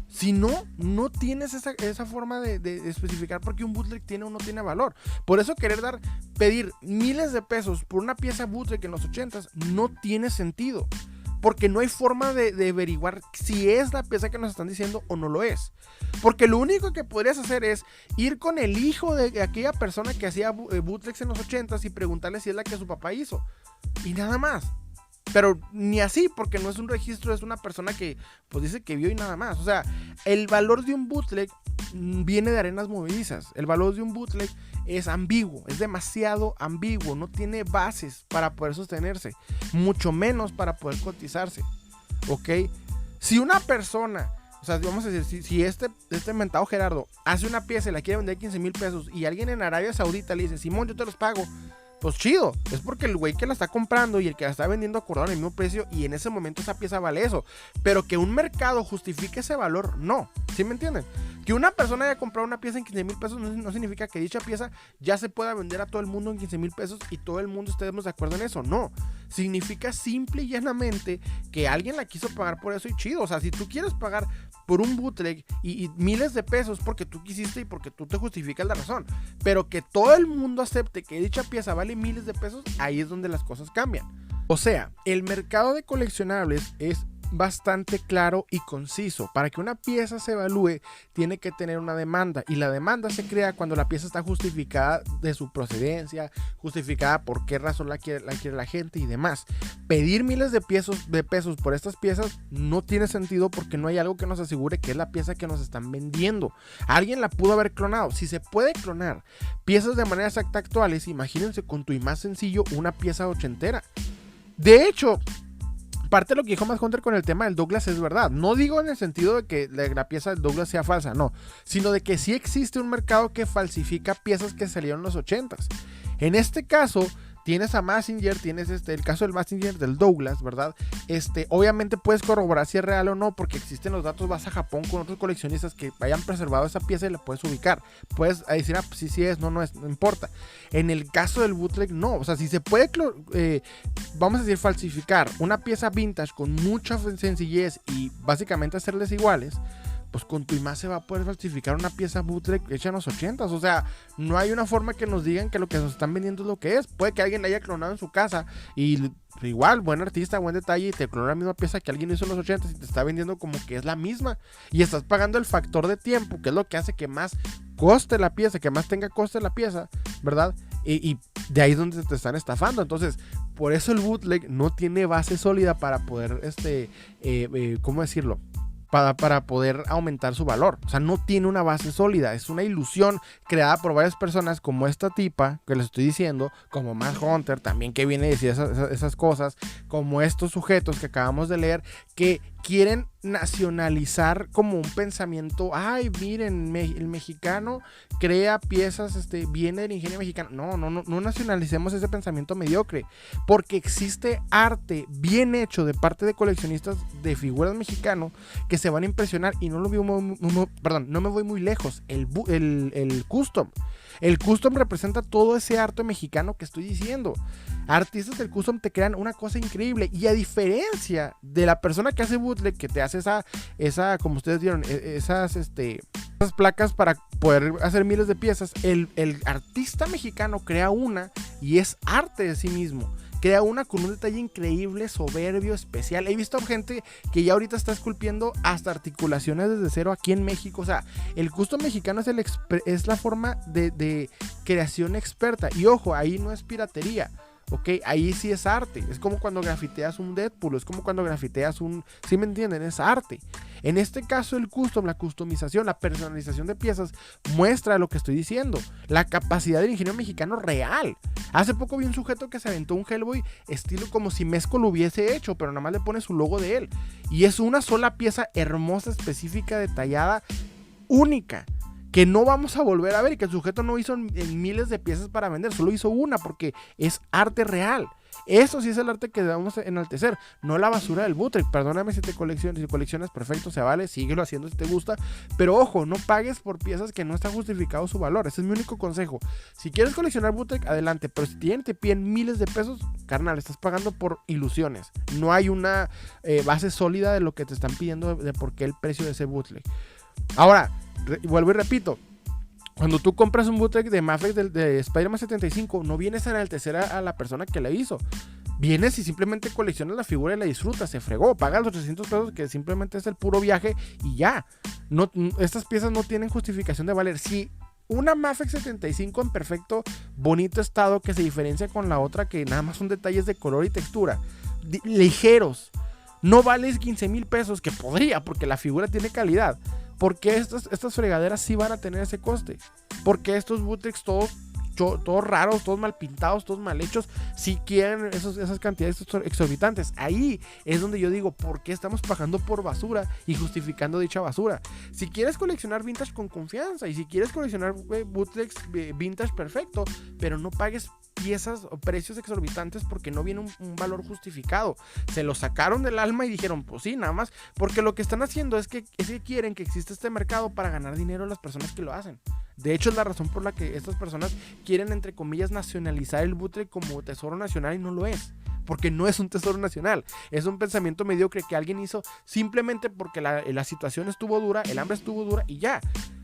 Si no, no tienes esa forma de especificar por qué un bootleg tiene o no tiene valor. Por eso pedir miles de pesos por una pieza bootleg en los 80s no tiene sentido. Porque no hay forma de averiguar si es la pieza que nos están diciendo o no lo es. Porque lo único que podrías hacer es ir con el hijo de aquella persona que hacía bootlegs en los 80s y preguntarle si es la que su papá hizo. Y nada más. Pero ni así, porque no es un registro, es una persona que pues dice que vio y nada más. O sea, el valor de un bootleg viene de arenas movedizas. El valor de un bootleg es ambiguo, es demasiado ambiguo, no tiene bases para poder sostenerse, mucho menos para poder cotizarse, ¿ok? Si una persona, o sea, vamos a decir, si este mentado Gerardo hace una pieza y la quiere vender 15 mil pesos y alguien en Arabia Saudita le dice, Simón, yo te los pago, pues chido, es porque el güey que la está comprando y el que la está vendiendo acordaron el mismo precio y en ese momento esa pieza vale eso. Pero que un mercado justifique ese valor, no. ¿Sí me entienden? Que una persona haya comprado una pieza en 15 mil pesos no significa que dicha pieza ya se pueda vender a todo el mundo en 15 mil pesos y todo el mundo estemos de acuerdo en eso. No. Significa simple y llanamente que alguien la quiso pagar por eso y chido. O sea, si tú quieres pagar por un bootleg y miles de pesos porque tú quisiste y porque tú te justificas la razón, pero que todo el mundo acepte que dicha pieza vale miles de pesos, ahí es donde las cosas cambian. O sea, el mercado de coleccionables es bastante claro y conciso. Para que una pieza se evalúe, tiene que tener una demanda, y la demanda se crea cuando la pieza está justificada de su procedencia, justificada por qué razón la quiere la gente y demás. Pedir miles de pesos por estas piezas no tiene sentido porque no hay algo que nos asegure que es la pieza que nos están vendiendo. Alguien la pudo haber clonado. Si se puede clonar piezas de manera exacta actuales, imagínense con tu y más sencillo una pieza ochentera. De hecho, parte de lo que dijo Matt Hunter con el tema del Douglas es verdad. No digo en el sentido de que la pieza del Douglas sea falsa, no. Sino de que sí existe un mercado que falsifica piezas que salieron en los 80s. En este caso, tienes a Mazinger, tienes el caso del Mazinger del Douglas, ¿verdad? Obviamente puedes corroborar si es real o no, porque existen los datos, vas a Japón con otros coleccionistas que hayan preservado esa pieza y la puedes ubicar. Puedes decir, pues sí es, no es, no importa. En el caso del bootleg, no. O sea, si se puede, vamos a decir, falsificar una pieza vintage con mucha sencillez y básicamente hacerles iguales, pues con tu y más se va a poder falsificar una pieza bootleg hecha en los 80s. O sea, no hay una forma que nos digan que lo que nos están vendiendo es lo que es. Puede que alguien la haya clonado en su casa y igual, buen artista, buen detalle, y te clonó la misma pieza que alguien hizo en los 80s y te está vendiendo como que es la misma. Y estás pagando el factor de tiempo, que es lo que hace que más coste la pieza, que más tenga coste la pieza, ¿verdad? Y de ahí es donde te están estafando. Entonces, por eso el bootleg no tiene base sólida para poder, ¿cómo decirlo? Para poder aumentar su valor. O sea, no tiene una base sólida. Es una ilusión creada por varias personas, como esta tipa que les estoy diciendo, como Matt Hunter también, que viene a decir esas cosas, como estos sujetos que acabamos de leer, que quieren nacionalizar como un pensamiento. Ay, miren, el mexicano crea piezas, viene del ingenio mexicano. No nacionalicemos ese pensamiento mediocre, porque existe arte bien hecho de parte de coleccionistas de figuras mexicanos que se van a impresionar. Y no me voy muy lejos. El custom. El custom representa todo ese arte mexicano que estoy diciendo. Artistas del custom te crean una cosa increíble. Y a diferencia de la persona que hace bootleg, que te hace esa como ustedes vieron, esas placas para poder hacer miles de piezas, el artista mexicano crea una y es arte de sí mismo. Crea una con un detalle increíble, soberbio, especial. He visto gente que ya ahorita está esculpiendo hasta articulaciones desde cero aquí en México. O sea, el custom mexicano es la forma de creación experta. Y ojo, ahí no es piratería. Ok, ahí sí es arte. Es como cuando grafiteas un Deadpool, es como cuando grafiteas ¿sí me entienden? Es arte. En este caso el custom, la customización, la personalización de piezas muestra lo que estoy diciendo, la capacidad del ingenio mexicano real. Hace poco vi un sujeto que se aventó un Hellboy estilo como si Mezco lo hubiese hecho, pero nada más le pone su logo de él. Y es una sola pieza hermosa, específica, detallada, única, que no vamos a volver a ver, y que el sujeto no hizo en miles de piezas para vender, solo hizo una porque es arte real. Eso sí es el arte que debemos enaltecer, no la basura del bootleg. Perdóname si coleccionas, perfecto, se vale, síguelo haciendo si te gusta, pero ojo, no pagues por piezas que no está justificado su valor. Ese es mi único consejo. Si quieres coleccionar bootleg, adelante, pero si te piden miles de pesos, carnal, estás pagando por ilusiones. No hay una base sólida de lo que te están pidiendo, de por qué el precio de ese bootleg. Ahora, vuelvo y repito, cuando tú compras un bootleg de Mafex de Spider-Man 75, no vienes a enaltecer a la persona que la hizo. Vienes y simplemente coleccionas la figura y la disfrutas, se fregó, pagas los 300 pesos que simplemente es el puro viaje y ya. Estas piezas no tienen justificación de valer. Si una Mafex 75 en perfecto, bonito estado, que se diferencia con la otra, que nada más son detalles de color y textura, ligeros, no vale 15,000 pesos, que podría, porque la figura tiene calidad. ¿Por qué estas fregaderas sí van a tener ese coste? Porque estos bootlegs todos raros, todos mal pintados, todos mal hechos, sí quieren esas cantidades exorbitantes. Ahí es donde yo digo, ¿por qué estamos pagando por basura y justificando dicha basura? Si quieres coleccionar vintage con confianza, y si quieres coleccionar bootlegs vintage, perfecto, pero no pagues piezas o precios exorbitantes porque no viene un valor justificado. Se lo sacaron del alma y dijeron, pues sí, nada más, porque lo que están haciendo es que quieren que exista este mercado para ganar dinero a las personas que lo hacen. De hecho, es la razón por la que estas personas quieren, entre comillas, nacionalizar el bootleg como tesoro nacional, y no lo es. Porque no es un tesoro nacional, es un pensamiento mediocre que alguien hizo simplemente porque la situación estuvo dura, el hambre estuvo dura y ya.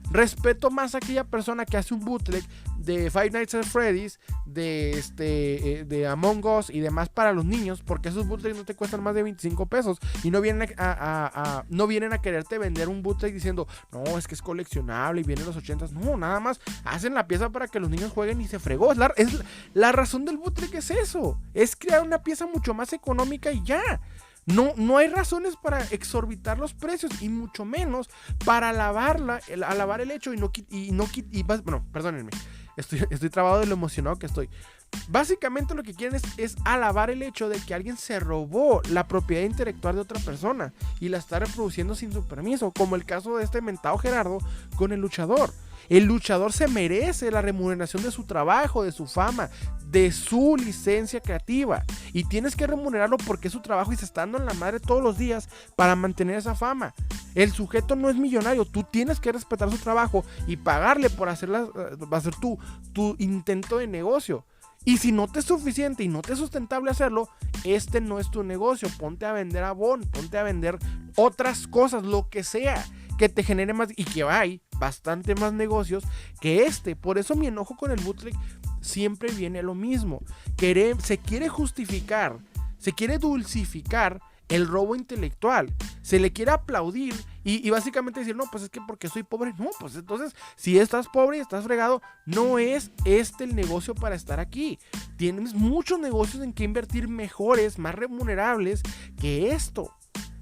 Respeto más a aquella persona que hace un bootleg de Five Nights at Freddy's, de Among Us y demás para los niños, porque esos bootlegs no te cuestan más de 25 pesos y no vienen no vienen a quererte vender un bootleg diciendo, no, es que es coleccionable y viene en los 80s. No, nada más hacen la pieza para que los niños jueguen y se fregó. La razón del bootleg es eso, es crear una pieza mucho más económica y ya. No hay razones para exorbitar los precios, y mucho menos para alabar el hecho bueno, perdónenme, estoy trabado de lo emocionado que estoy. Básicamente lo que quieren es alabar el hecho de que alguien se robó la propiedad intelectual de otra persona y la está reproduciendo sin su permiso, como el caso de este mentado Gerardo con el luchador. El luchador se merece la remuneración de su trabajo, de su fama, de su licencia creativa, y tienes que remunerarlo porque es su trabajo y se está dando en la madre todos los días para mantener esa fama. El sujeto no es millonario, tú tienes que respetar su trabajo y pagarle por hacer tu intento de negocio. Y si no te es suficiente y no te es sustentable hacerlo, no es tu negocio. Ponte a vender Avon, ponte a vender otras cosas, lo que sea, que te genere más, y que hay bastante más negocios que Por eso mi enojo con el bootleg siempre viene lo mismo. Se quiere justificar, se quiere dulcificar el robo intelectual, se le quiere aplaudir Y básicamente decir, no, pues es que porque soy pobre, no, pues entonces, si estás pobre y estás fregado, no es este el negocio para estar aquí. Tienes muchos negocios en que invertir mejores, más remunerables que esto.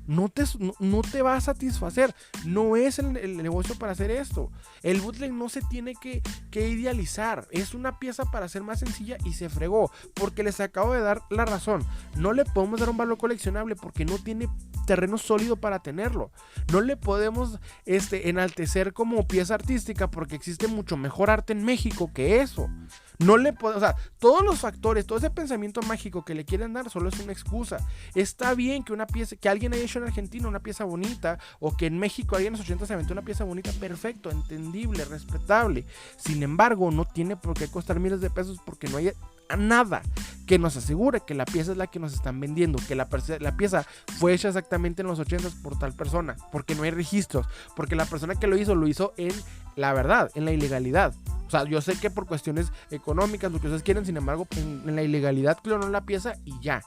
No te va a satisfacer. No es el negocio para hacer esto. El bootleg no se tiene que idealizar. Es una pieza para ser más sencilla y se fregó. Porque les acabo de dar la razón. No le podemos dar un valor coleccionable porque no tiene terreno sólido para tenerlo. No le podemos enaltecer como pieza artística porque existe mucho mejor arte en México que eso. No le podemos, o sea, todos los factores, todo ese pensamiento mágico que le quieren dar solo es una excusa. Está bien que una pieza, que alguien haya hecho en Argentina una pieza bonita, o que en México alguien en los 80 se aventó una pieza bonita, perfecto, entendible, respetable. Sin embargo, no tiene por qué costar miles de pesos porque no hay nada que nos asegure que la pieza es la que nos están vendiendo, que la pieza fue hecha exactamente en los 80 por tal persona, porque no hay registros, porque la persona que lo hizo en la verdad, en la ilegalidad. O sea, yo sé que por cuestiones económicas, lo que ustedes quieren, sin embargo, en la ilegalidad clonó la pieza y ya,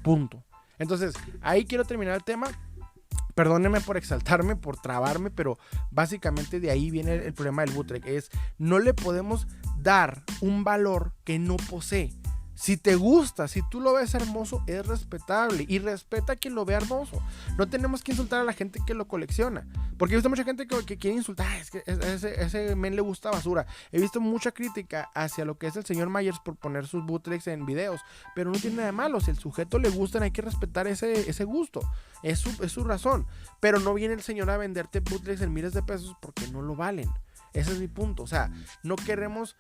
punto. Entonces, ahí quiero terminar el tema. Perdónenme por exaltarme, por trabarme, pero básicamente de ahí viene el problema del bootleg. Es, no le podemos dar un valor que no posee. Si te gusta, si tú lo ves hermoso, es respetable. Y respeta a quien lo ve hermoso. No tenemos que insultar a la gente que lo colecciona. Porque he visto mucha gente que quiere insultar. Es que ese men le gusta basura. He visto mucha crítica hacia lo que es el señor Myers por poner sus bootlegs en videos. Pero no tiene nada de malo. Si el sujeto le gustan, hay que respetar ese gusto. Es su razón. Pero no viene el señor a venderte bootlegs en miles de pesos porque no lo valen. Ese es mi punto. O sea, no querramos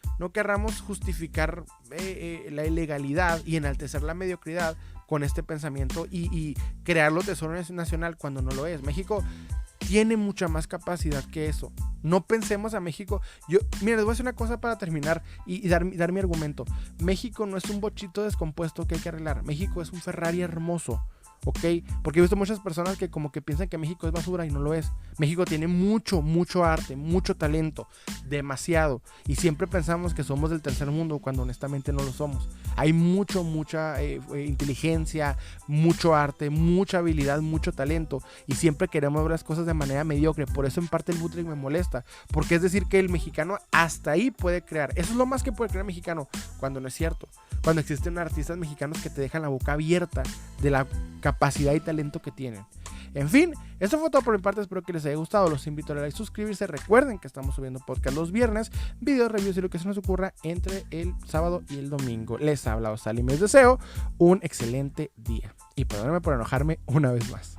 justificar la ilegalidad y enaltecer la mediocridad con este pensamiento y crearlo tesoro nacional cuando no lo es. México tiene mucha más capacidad que eso. No pensemos a México. Mira, les voy a decir una cosa para terminar y dar mi argumento. México no es un bochito descompuesto que hay que arreglar. México es un Ferrari hermoso. ¿Ok? Porque he visto muchas personas que como que piensan que México es basura y no lo es. México tiene mucho arte, mucho talento, demasiado. Y siempre pensamos que somos del tercer mundo cuando honestamente no lo somos. Hay mucha inteligencia, mucho arte, mucha habilidad, mucho talento. Y siempre queremos ver las cosas de manera mediocre. Por eso en parte el bootleg me molesta. Porque es decir que el mexicano hasta ahí puede crear. Eso es lo más que puede crear el mexicano, cuando no es cierto. Cuando existen artistas mexicanos que te dejan la boca abierta de la capacidad y talento que tienen. En fin, esto fue todo por mi parte, espero que les haya gustado, los invito a darle like, suscribirse, recuerden que estamos subiendo podcast los viernes, videos, reviews y lo que se nos ocurra entre el sábado y el domingo. Les ha hablado Salim y les deseo un excelente día y perdónenme por enojarme una vez más.